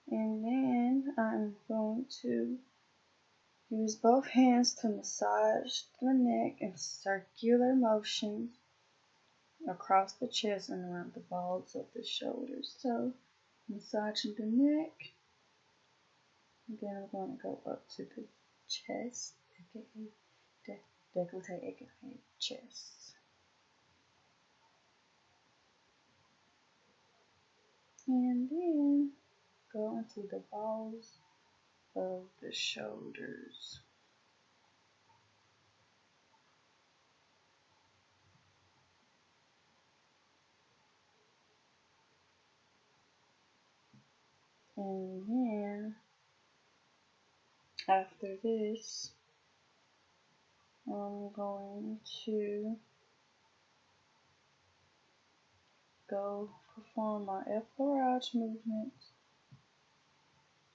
And then I'm going to use both hands to massage the neck in circular motions across the chest and around the balls of the shoulders. So, massaging the neck, and then I'm going to go up to the chest, aka décolleté, aka chest. And then go into the balls of the shoulders. And then after this, I'm going to go perform my effleurage movement.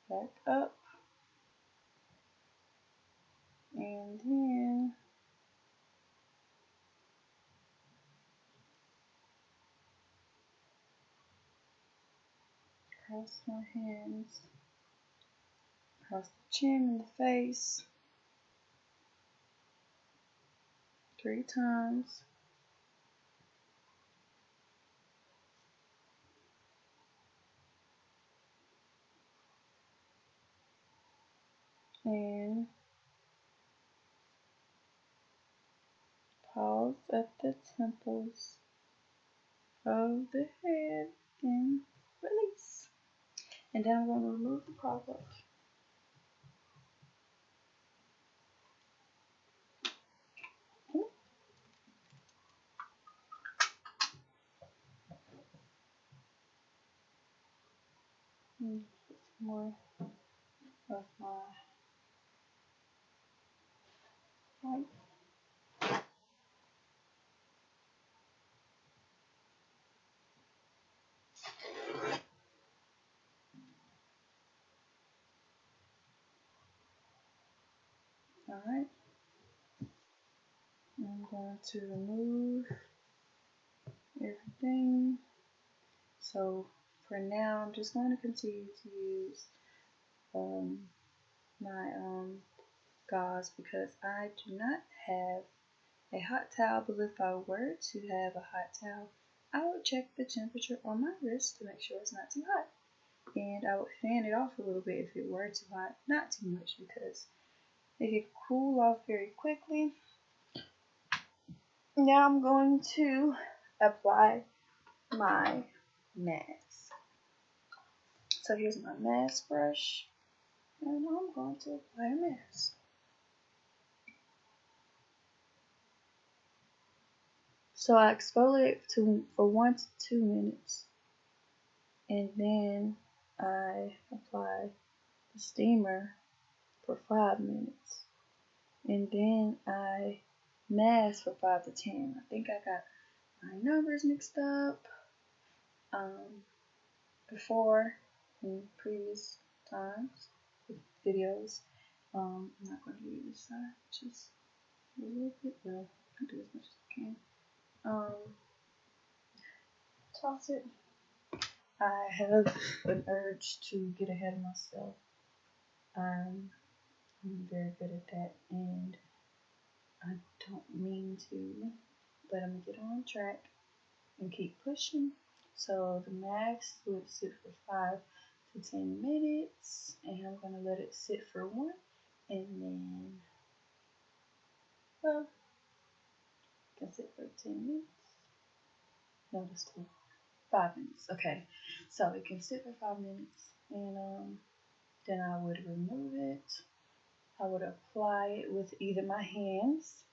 Back up. And then cross my hands across the chin and the face. 3 times. And pause at the temples of the head and release. And then I'm going to remove the product. And put some more of my white. Alright. I'm going to remove everything. So for now, I'm just going to continue to use my gauze because I do not have a hot towel, but if I were to have a hot towel, I would check the temperature on my wrist to make sure it's not too hot. And I would fan it off a little bit if it were too hot, not too much because it could cool off very quickly. Now I'm going to apply my mask. So here's my mask brush, and I'm going to apply a mask. So I exfoliate for 1 to 2 minutes, and then I apply the steamer for 5 minutes, and then I mask for 5 to 10. I think I got my numbers mixed up before in previous times with videos. I'm not going to do this side, just a little bit. Well, I'll do as much as I can. Toss it. I have an urge to get ahead of myself. I'm very good at that, and I don't mean to, but I'm gonna get on track and keep pushing. So the max would sit for 5 to 10 minutes, and I'm gonna let it sit for 1, and then, well, I can sit for 10 minutes. No, that's 5 minutes. Okay, so it can sit for 5 minutes, and then I would remove it. I would apply it with either my hands.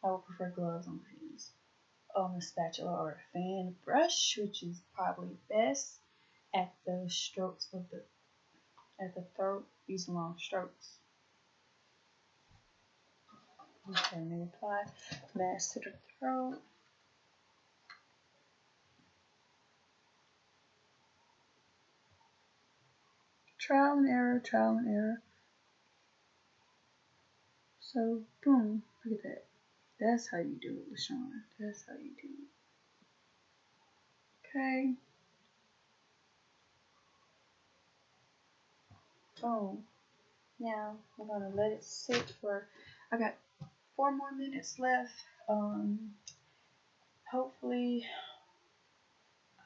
I would prefer gloves on my hands, on a spatula or a fan brush, which is probably best at the strokes of at the throat, these long strokes. Okay, and then apply mask to the throat. Trial and error, trial and error. So, boom, look at that. That's how you do it, LaShawn. That's how you do it. Okay. Boom. Now, I'm going to let it sit for, I got 4 more minutes left. Hopefully,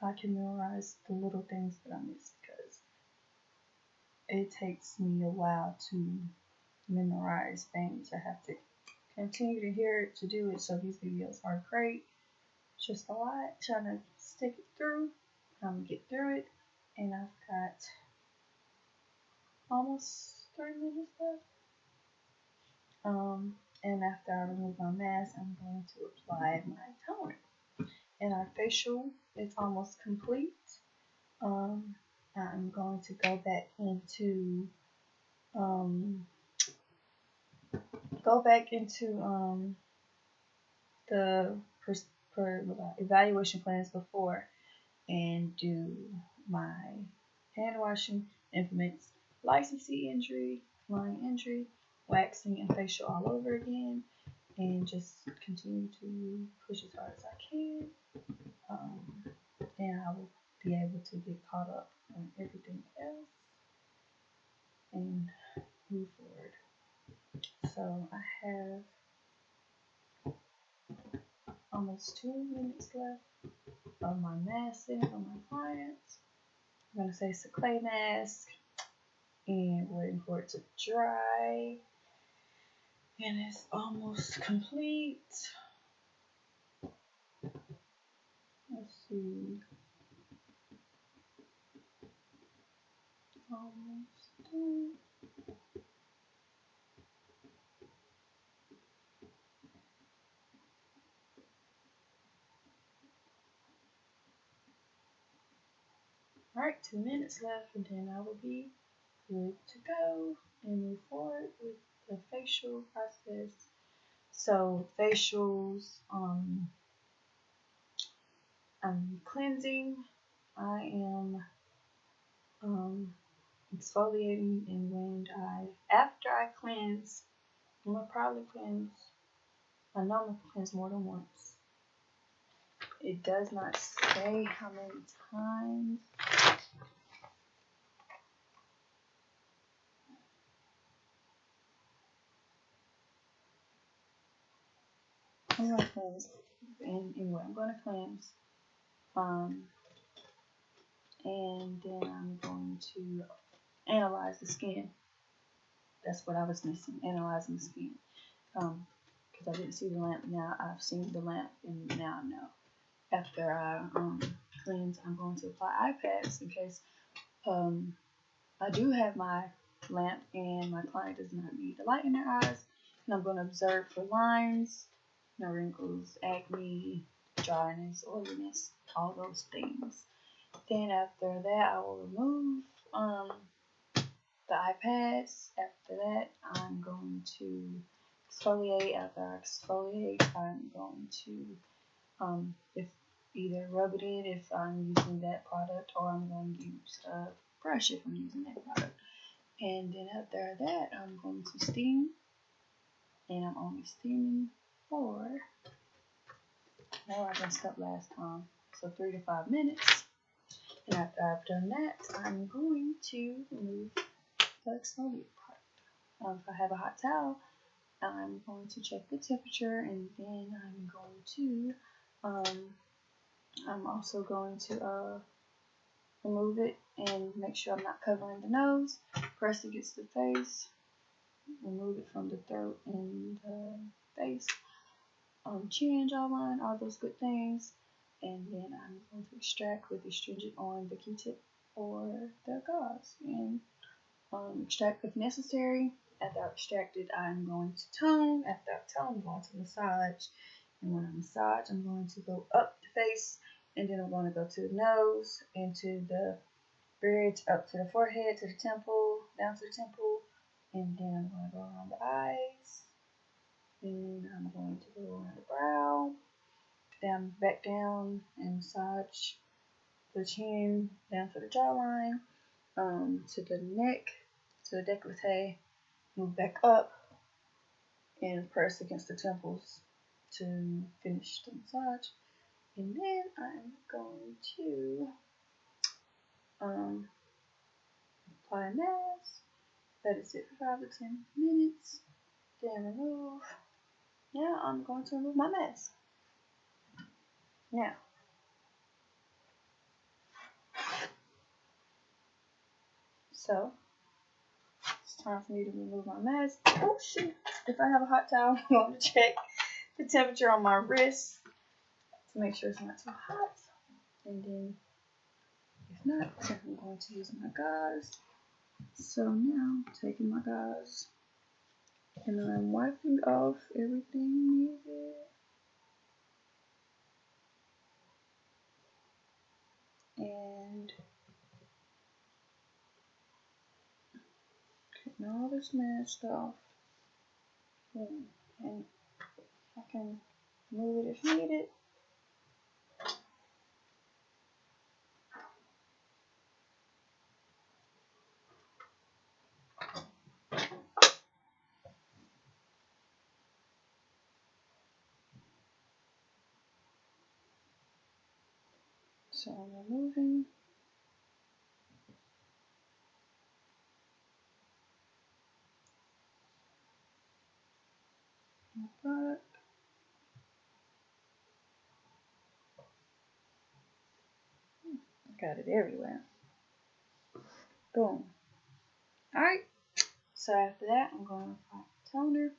I can memorize the little things that I miss because it takes me a while to memorize things. I have to continue to hear it to do it, so these videos are great. It's just a lot trying to stick it through. I'm gonna get through it, and I've got almost 3 minutes left. And after I remove my mask, I'm going to apply my toner. And our facial is almost complete. I'm going to go back into the evaluation plans before and do my hand washing, implements, licensee injury, line injury, waxing, and facial all over again, and just continue to push as hard as I can. And I will be able to get caught up on everything else and move forward. So I have almost 2 minutes left of my masking on my clients. I'm going to say it's a clay mask and waiting for it to dry. And it's almost complete. Let's see. Almost done. Alright, 2 minutes left and then I will be good to go and move forward with the facial process. So facials, I'm cleansing. I am exfoliating, and when after I cleanse, I'm gonna probably cleanse. I know I'm gonna cleanse more than once. It does not say how many times. I'm gonna cleanse, and anyway, I'm gonna cleanse. And then I'm going to analyze the skin. That's what I was missing, analyzing the skin. Because I didn't see the lamp. Now I've seen the lamp, and now I know. After I cleanse, I'm going to apply eye pads in case I do have my lamp and my client does not need the light in their eyes. And I'm going to observe for lines, wrinkles, acne, dryness, oiliness, all those things. Then after that, I will remove the iPads. After that, I'm going to exfoliate. After I exfoliate, I'm going to if either rub it in if I'm using that product, or I'm going to use a brush if I'm using that product. And then after that, I'm going to steam, and I'm only steaming for, I messed up last time, so 3 to 5 minutes. And after I've done that, I'm going to remove the exfoliate part. If I have a hot towel, I'm going to check the temperature, and then I'm also going to remove it and make sure I'm not covering the nose. Press against the face, remove it from the throat and the face, chin, jawline, all those good things. And then I'm going to extract with astringent on the Q-tip or the gauze, and extract if necessary. After I've extracted, I'm going to tone. After I've toned, I'm going to massage. And when I massage, I'm going to go up the face, and then I'm going to go to the nose, into the bridge, up to the forehead, to the temple, down to the temple, and then I'm going to go around the eyes, and I'm going to go around the brow, down, back down, and massage the chin, down to the jawline, to the neck, to the décolleté, move back up, and press against the temples to finish the massage. And then I'm going to apply a mask. That is it for 5 to 10 minutes. Then remove. Now I'm going to remove my mask. Now, so it's time for me to remove my mask. Oh shoot! If I have a hot towel, I'm going to check the temperature on my wrist to make sure it's not too hot. And then, if not, I'm going to use my gauze. So now, taking my gauze, and I'm wiping off everything needed. And getting all this mask off. And I can move it if needed. So I'm removing my product. got it everywhere. Boom. Alright, so after that, I'm going to apply toner.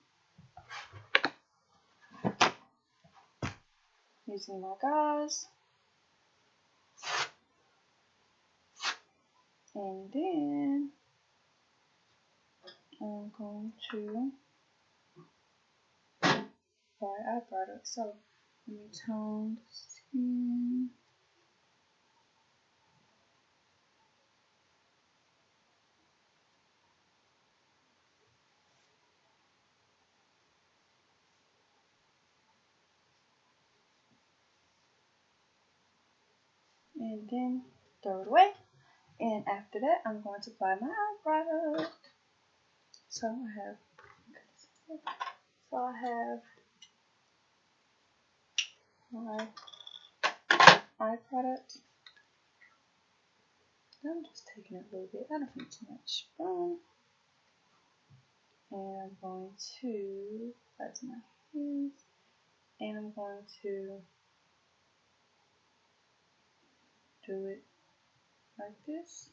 Using my gauze. And then I'm going to apply eye product. So let me tone the skin. And then throw it away. And after that, I'm going to apply my eye product. So I have my eye product. I'm just taking it a little bit. I don't need too much. Boom. And I'm going to apply to my hands. And I'm going to do it like this.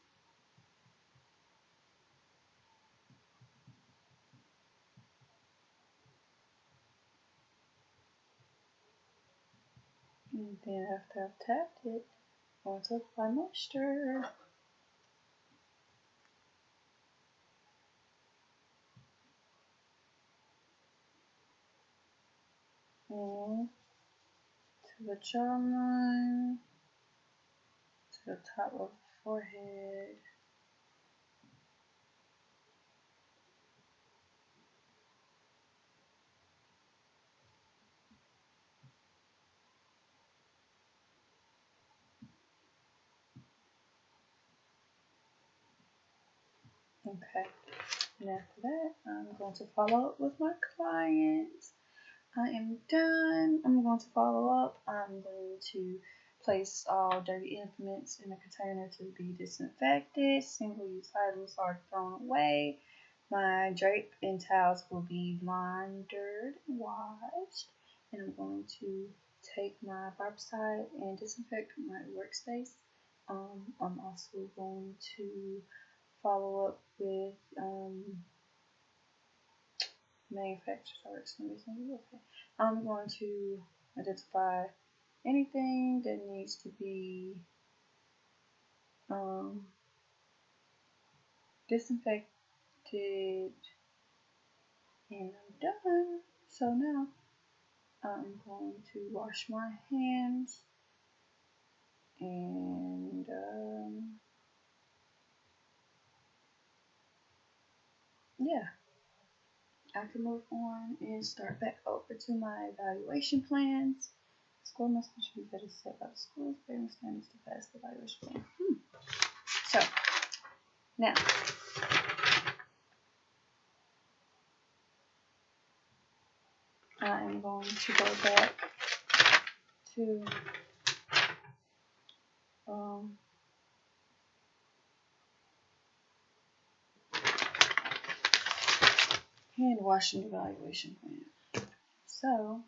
And then after I've tapped it, I want to apply moisture. And to the jawline, to the top of the forehead. Okay, and after that, I'm going to follow up with my clients. I am done. I'm going to follow up. I'm going to place all dirty implements in a container to be disinfected. Single-use items are thrown away. My drape and towels will be laundered, washed, and I'm going to take my barbicide and disinfect my workspace. I'm also going to follow up with manufacturers. Okay. I'm going to identify anything that needs to be disinfected, and I'm done. So now I'm going to wash my hands, and yeah, I can move on and start back over to my evaluation plans. School must be better set by the school's parents' standards to pass the evaluation plan. So now I am going to go back to hand washing evaluation plan. So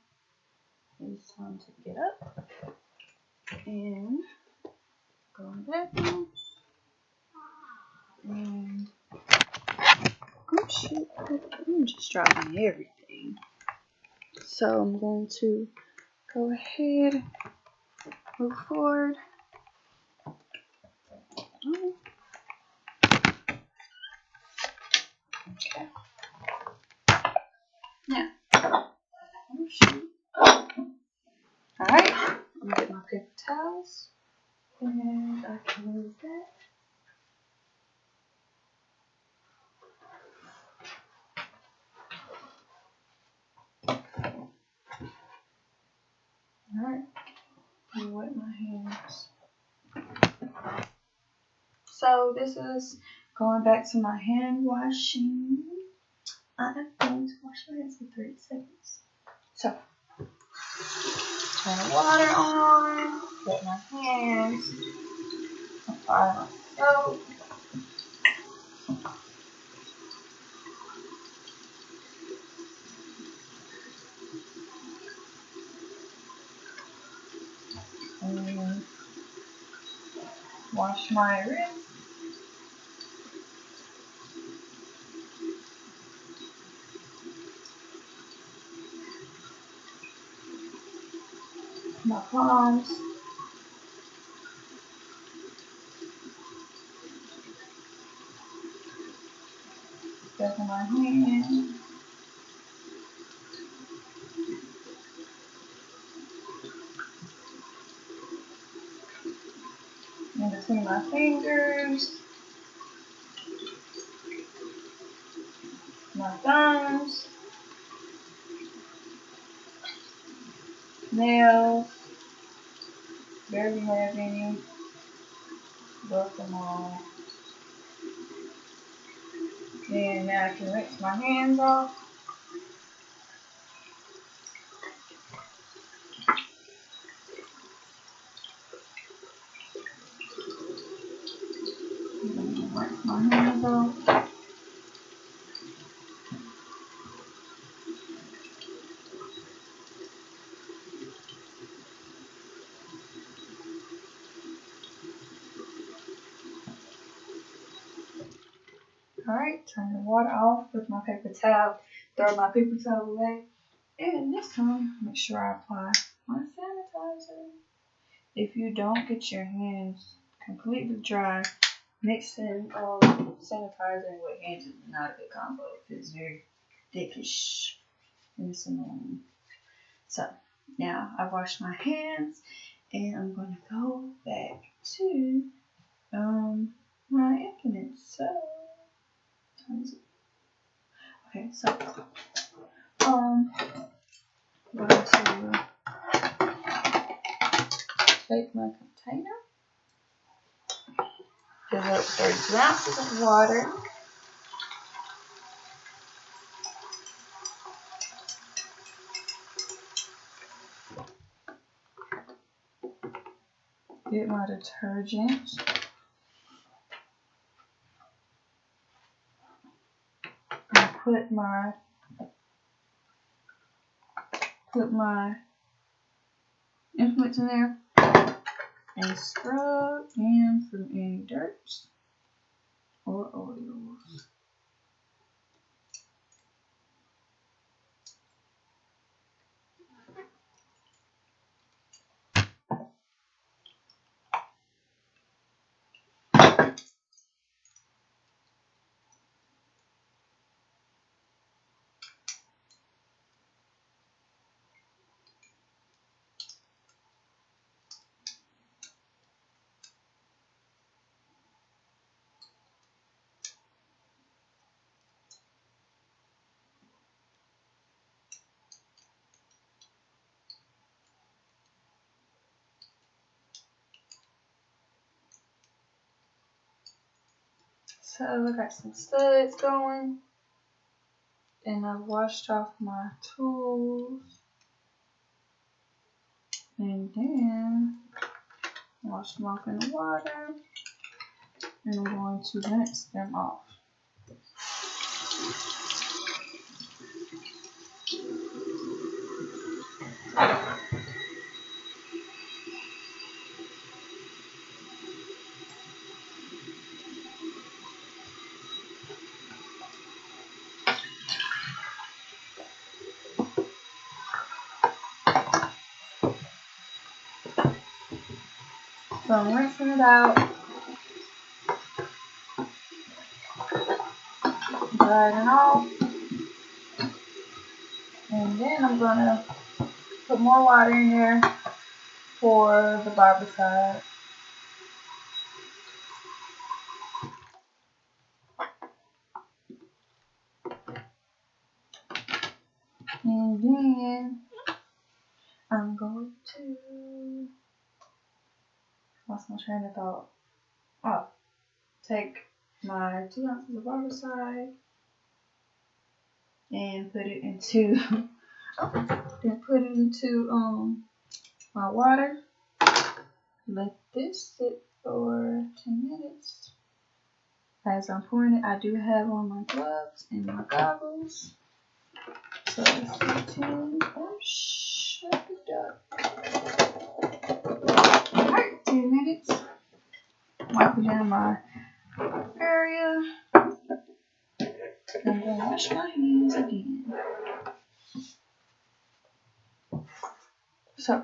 it's time to get up and go in the bathroom and oh shoot, I'm just dropping everything. So I'm going to go ahead, move forward. Okay. Now, oh shoot. Alright, I'm gonna get my paper towels and I can move that. Alright, and wet my hands. So this is going back to my hand washing. I am going to wash my hands for 30 seconds. So, turn the water on, wet my hands, apply my soap. And Wash my wrist. My palms. Back of my hand. In between my fingers. My thumbs. Nails. Barely have any. Buff them all. And now I can rinse my hands off. Rinse my hands off. Alright, turn the water off with my paper towel. Throw my paper towel away. And this time, make sure I apply my sanitizer. If you don't get your hands completely dry, mixing sanitizer and wet hands is not a good combo. It's very thickish and it's annoying. So now I've washed my hands and I'm going to go back to my implements. So okay, so I'm going to take my container, fill up 32 ounces of water. Get my detergent. And put my implements in there and scrub in from any dirt or oils. So I got some studs going, and I've washed off my tools, and then wash them off in the water, and I'm going to rinse them off. So I'm rinsing it out, drying it off, and then I'm going to put more water in there for the barbicide. And then I'm going to, lost my train of thought. Oh, take my 2 ounces of barbicide and put it into my water. Let this sit for 10 minutes. As I'm pouring it, I do have on my gloves and my goggles. So 15, oh shut it up. Alright, 10 minutes. wipe down my area. I'm gonna wash my hands again. So.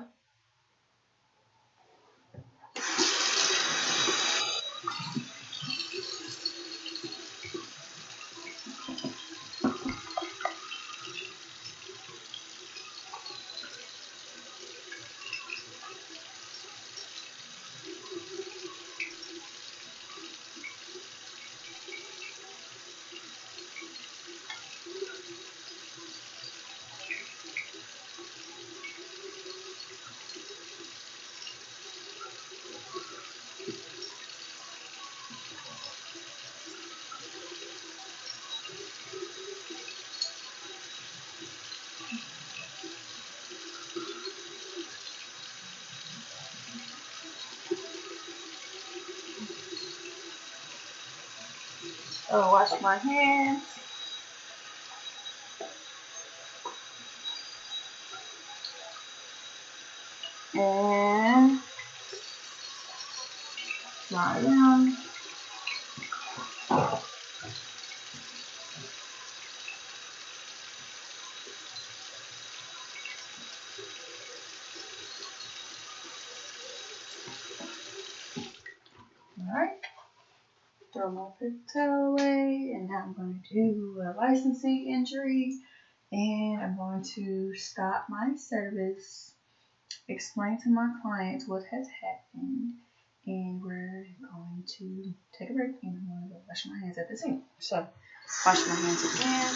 I'll wash my hands. And dry down. Alright. Throw my pigtail away. And now I'm going to do a licensing injury. And I'm going to stop my service, explain to my clients what has happened, and we're going to take a break, and I'm going to go wash my hands at the sink. So, wash my hands again.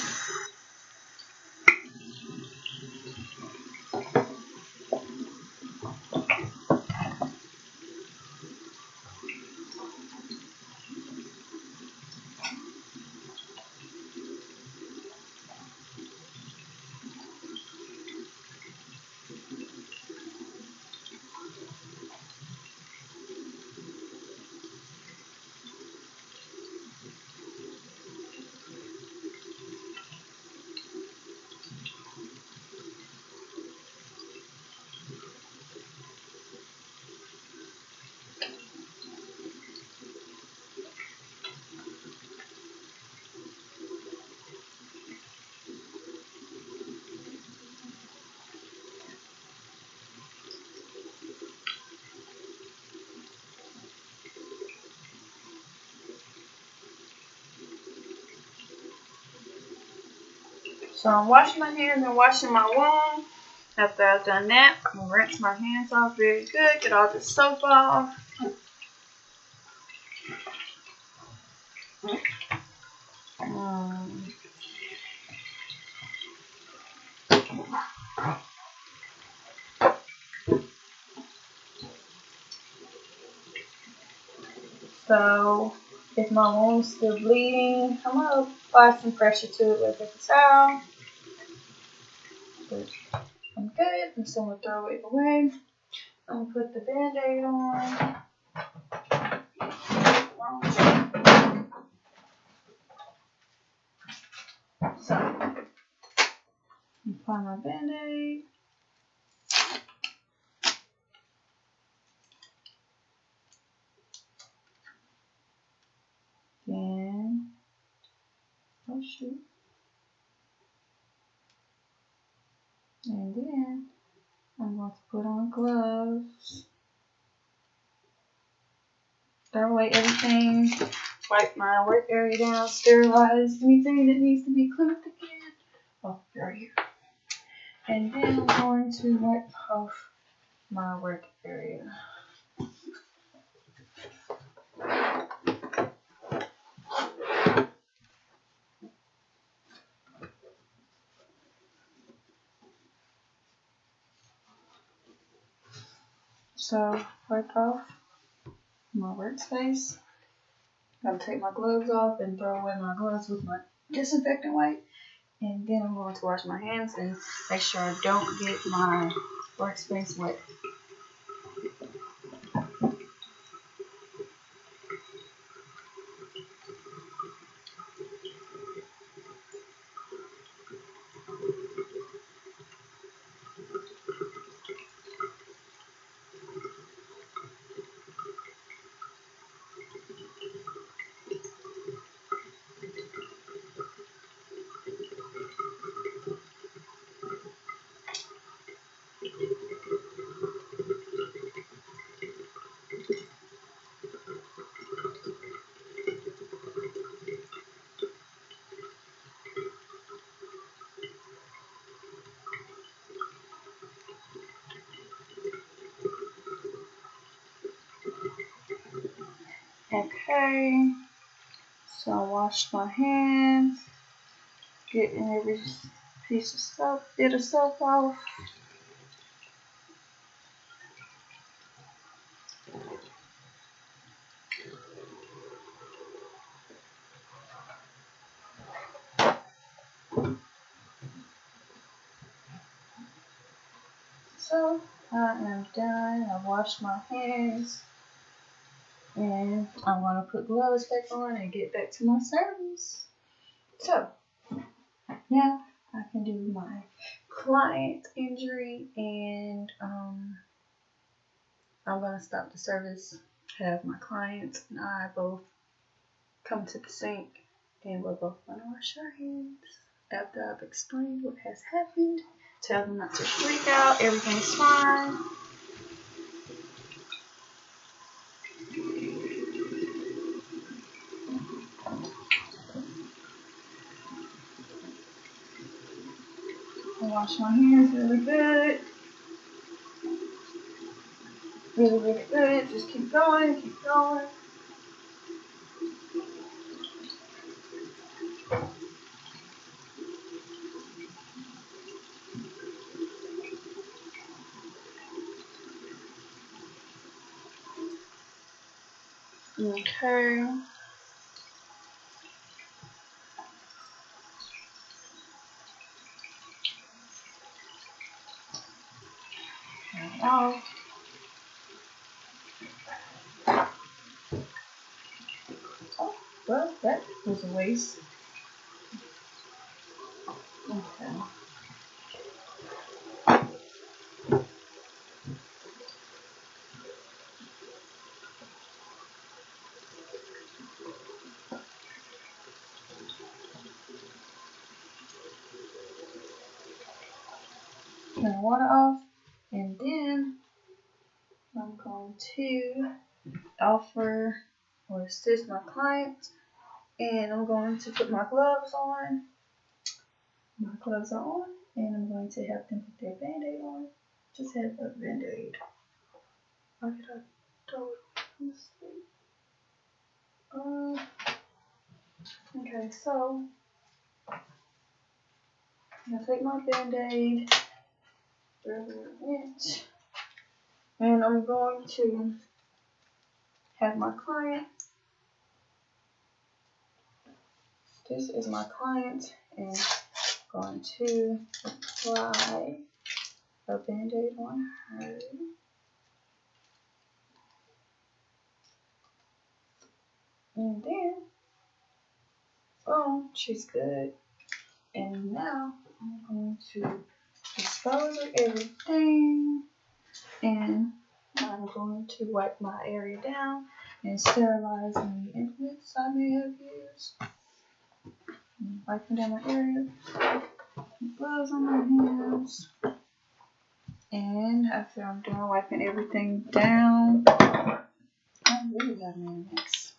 So I'm washing my hands and washing my wound. After I've done that, I'm going to rinse my hands off very good, get all the soap off. So if my wound's still bleeding, I'm going to apply some pressure to it with a towel. But I'm good, and so I'm going to throw it away. I'm going to put the Band-Aid on. So, apply my Band-Aid. Then, oh shoot. And then, I'm going to put on gloves. Throw away everything. Wipe my work area down. Sterilize anything that needs to be cleaned again. Oh, right here. And then I'm going to wipe off my work area. So, wipe off my workspace. I'm gonna take my gloves off and throw away my gloves with my disinfectant wipe. And then I'm going to wash my hands and make sure I don't get my workspace wet. Okay, so I washed my hands, getting every piece of stuff, bit of stuff off. So I am done. I washed my hands, and I'm gonna put gloves back on and get back to my service. So now I can do my client injury, and I'm gonna stop the service, have my clients and I both come to the sink, and we're both gonna wash our hands. After I've explained what has happened, tell them not to freak out, everything's fine. I wash my hands really good. Really, really good. Just keep going, keep going. Okay. Oh, well, that was a waste. Okay. Turn the water off, and then I'm going to offer or assist my client, and I'm going to put my gloves on. My gloves are on, and I'm going to have them put their band-aid on. Just have a band-aid. Why did I throw it? Okay, so I'm gonna take my band-aid, rub it, and I'm going to have my client. This is my client, and I'm going to apply a band-aid on her. And then, boom, she's good. And now I'm going to dispose of everything, and I'm going to wipe my area down and sterilize any implements I may have used. Wiping down my area, gloves on my hands, and after I'm done wiping everything down, I really got me a mess.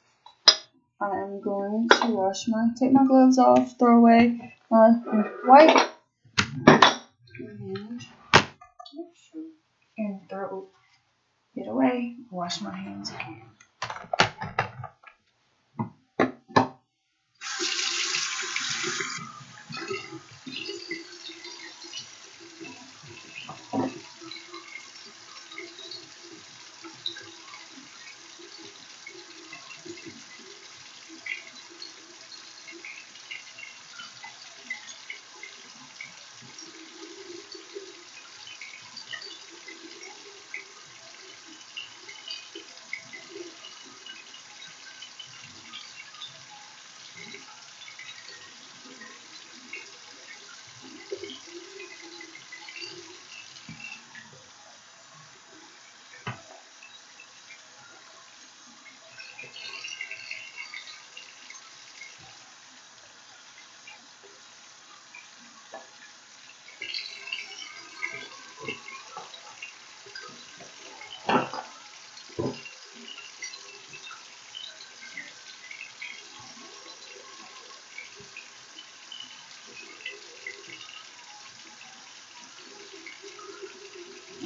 I'm going to take my gloves off, throw away my wipe, and throw it away, wash my hands again.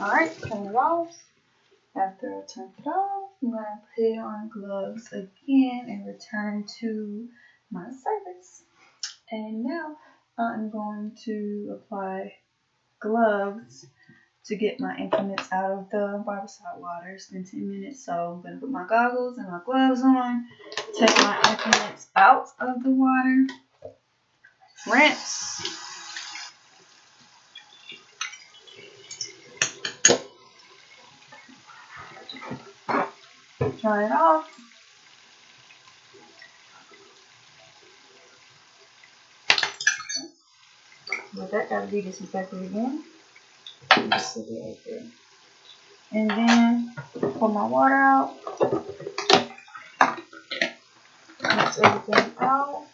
Alright, turn it off. After I turn it off, I'm going to put on gloves again and return to my service. And now I'm going to apply gloves to get my implements out of the barbicide water. It's been 10 minutes, so I'm going to put my goggles and my gloves on, take my implements out of the water, rinse, dry it off. But that got to be disinfected again. Just sit it right there. And then pull my water out, mix everything out.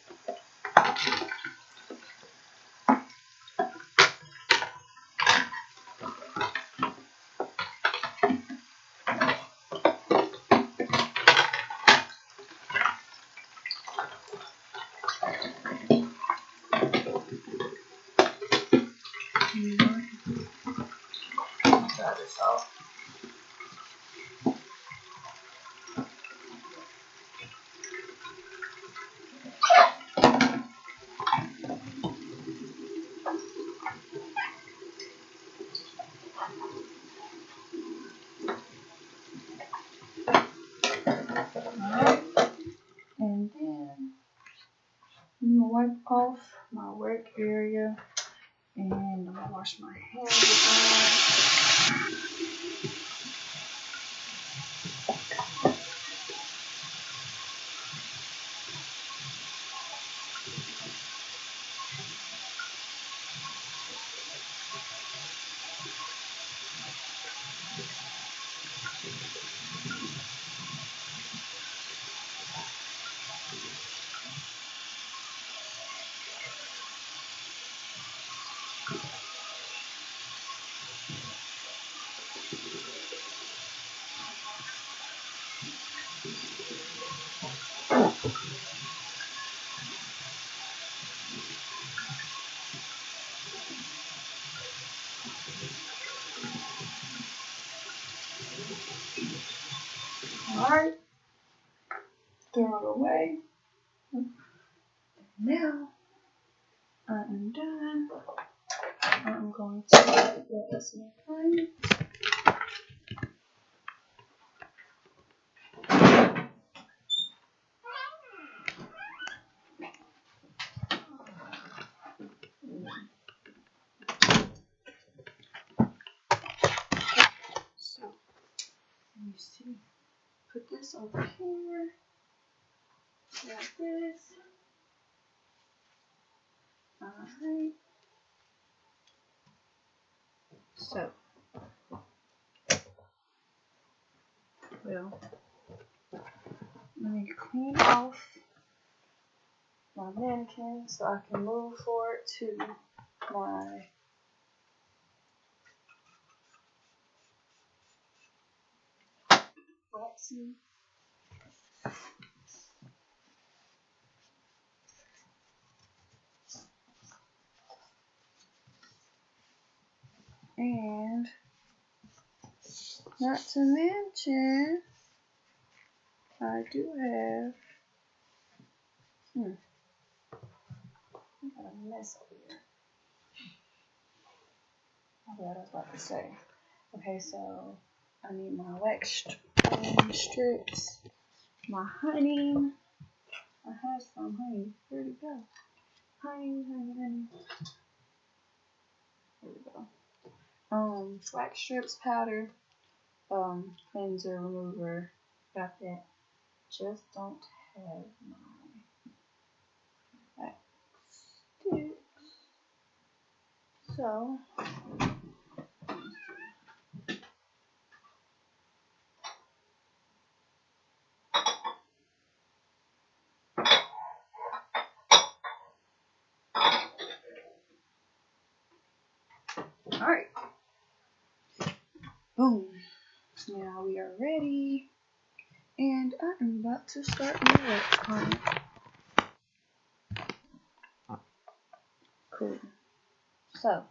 Try this out. Alright. And then I'm gonna wipe off my work area and I'm gonna wash my hands again. Alright, throw it away. Now I am done. I'm going to get some honey. So, let me see. Put this over here, like this. Alright. So, well, let me clean off my mannequin so I can move forward to my waxing. And not to mention, I do have, I got a mess over here. Oh, what I was about to say. Okay, so I need my wax strips, my honey. I have some honey. Where'd it go? Honey. There we go. Wax strips, powder, cleanser, remover. Got that. Just don't have my wax sticks. So, alright. Boom. Now we are ready. And I am about to start my wax on it. Cool. So,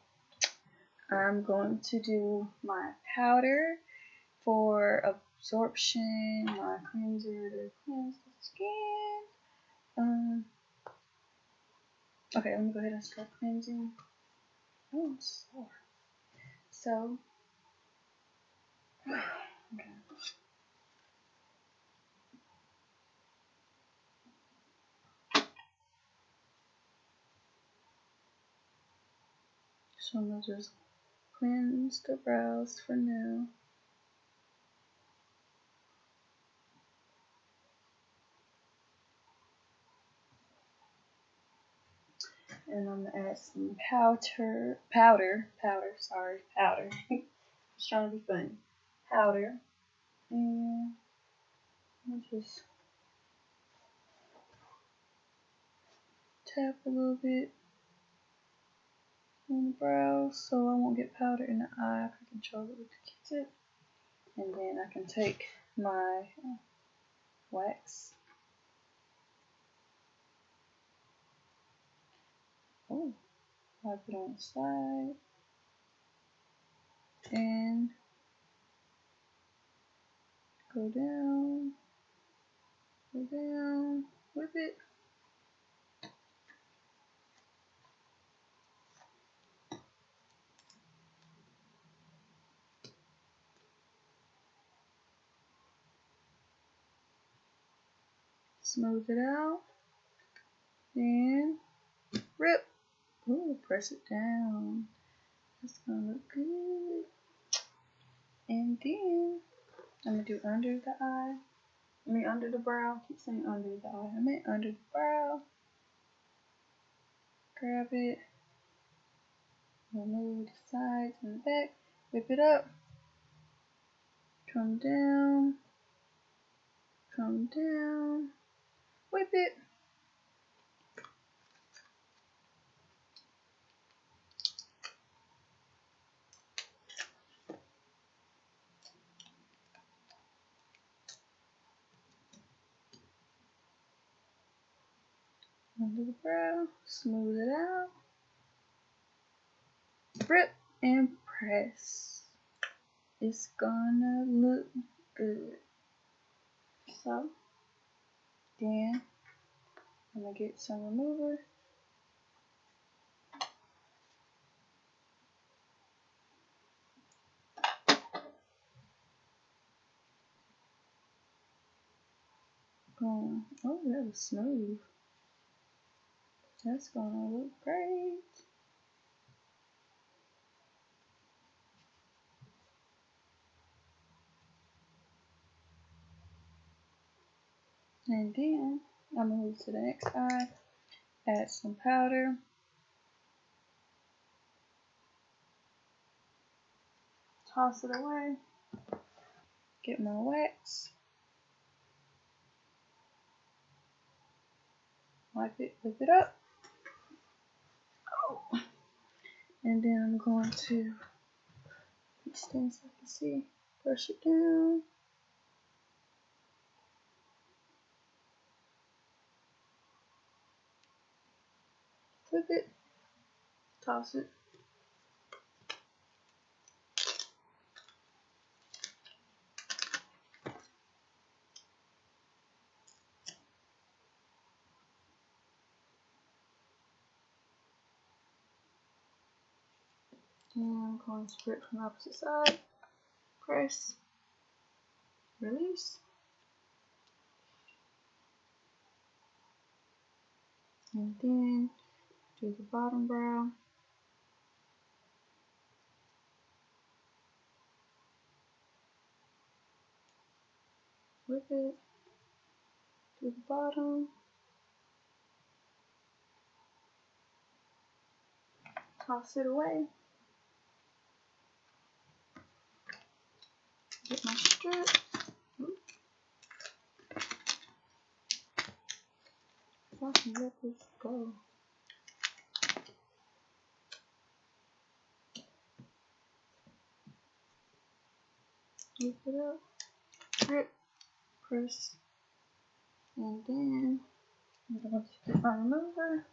I'm going to do my powder for a absorption, my cleanser to cleanse the skin. Okay, let me go ahead and start cleansing. Oh, I'm sore. So, okay. So I'm gonna just cleanse the brows for now. And I'm gonna add some powder. Just trying to be funny. Powder. And I'll just tap a little bit on the brows so I won't get powder in the eye. I can control it with the Q-tip. And then I can take my wax. Oh, wipe it on the side. And go down, whip it. Smooth it out. And rip. Ooh, press it down. That's gonna look good. And then I'm gonna do under the eye. Under the brow. I keep saying under the eye. I meant under the brow. Grab it. Remove the sides and the back. Whip it up. Come down. Come down. Whip it. Under the brow. Smooth it out. Rip and press. It's gonna look good. So, then I'm gonna get some remover. Boom. Oh, that was smooth. That's gonna look great. And then I'm gonna move to the next eye. Add some powder. Toss it away. Get my wax. Wipe it, whip it up. Oh. And then I'm going to extend so I can see. Brush it down. Flip it. Toss it. And I'm going to grip from the opposite side. Press. Release. And then do the bottom brow. Whip it. Do the bottom. Toss it away. Get my strip. I can let this go. Whip it up. Grip. Press. And then I'm going to get my remover.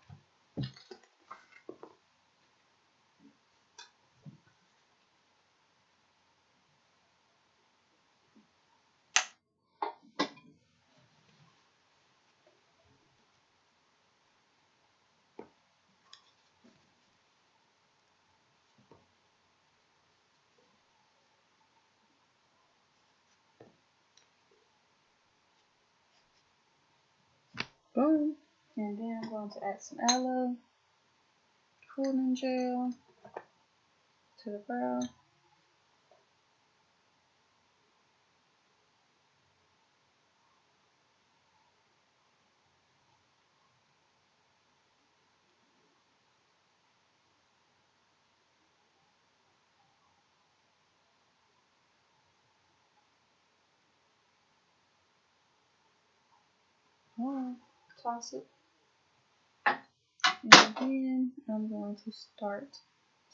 Boom. And then I'm going to add some aloe, cooling gel to the brow. Toss it. And then I'm going to start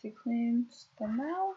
to cleanse the mouth.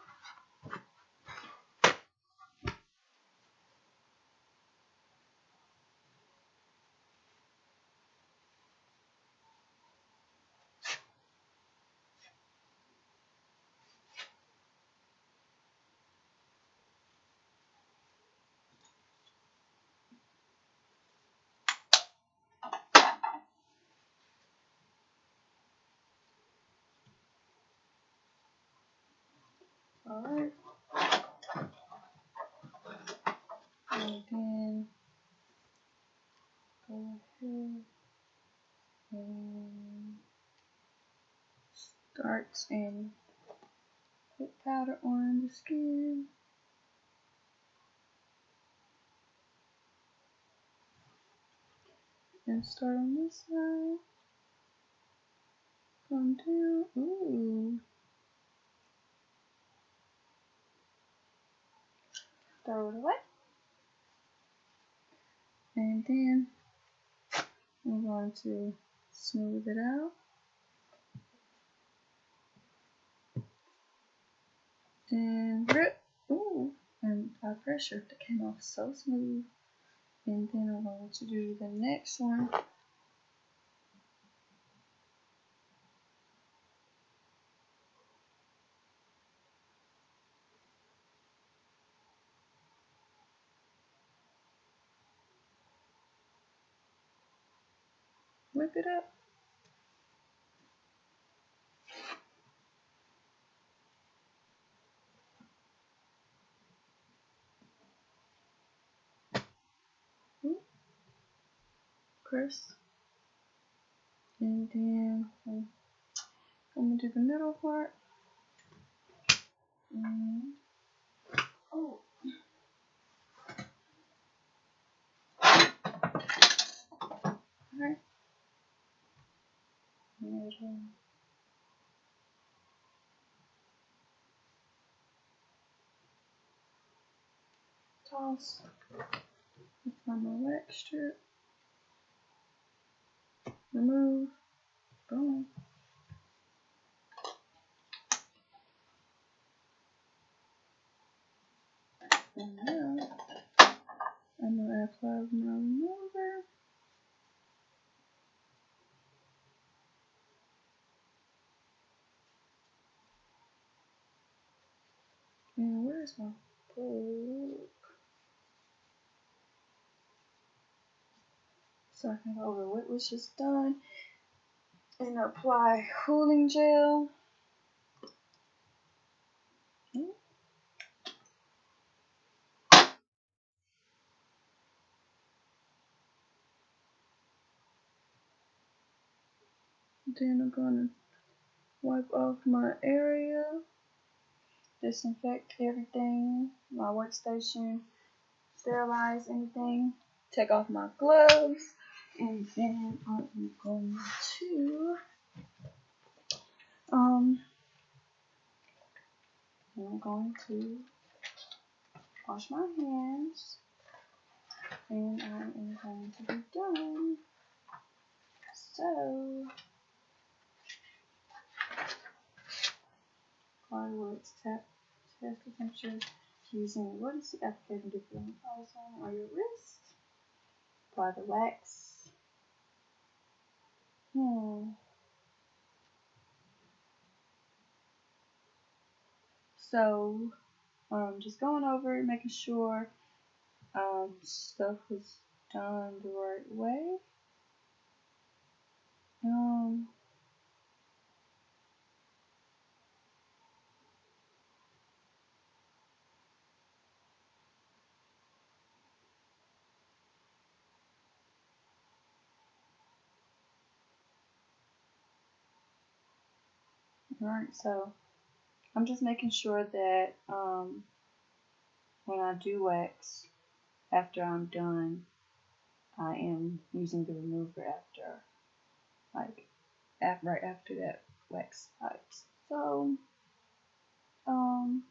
Alright. And then go ahead and start and put powder on the skin. And start on this side. Come down. Ooh. Throw it away. And then I'm going to smooth it out. And grip. Ooh. And I pressure. That came off so smooth. And then I'm going to do the next one. Whip it up. Ooh. Press. And then I'm going to do the middle part. And oh. Alright. Middle. Toss. Find my wax strip. Remove. Boom. And now I'm going to apply my remover. And where's my book? So I can go over what was just done and apply cooling gel. Then I'm gonna wipe off my area, disinfect everything, my workstation, sterilize anything, take off my gloves, and then I'm going to wash my hands, and I am going to be done. So fireworks test the temperature using what is the application do for the zone or your wrist? Apply the wax. So just going over it, making sure stuff was done the right way. Alright, so I'm just making sure that when I do wax, after I'm done, I am using the remover after, like, right after that wax hides. So, I'm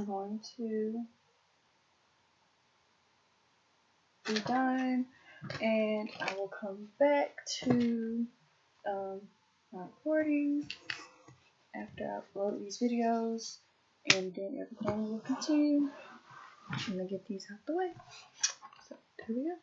going to be done, and I will come back to my recording after I upload these videos, and then everything will continue. I'm gonna get these out the way. So, here we go.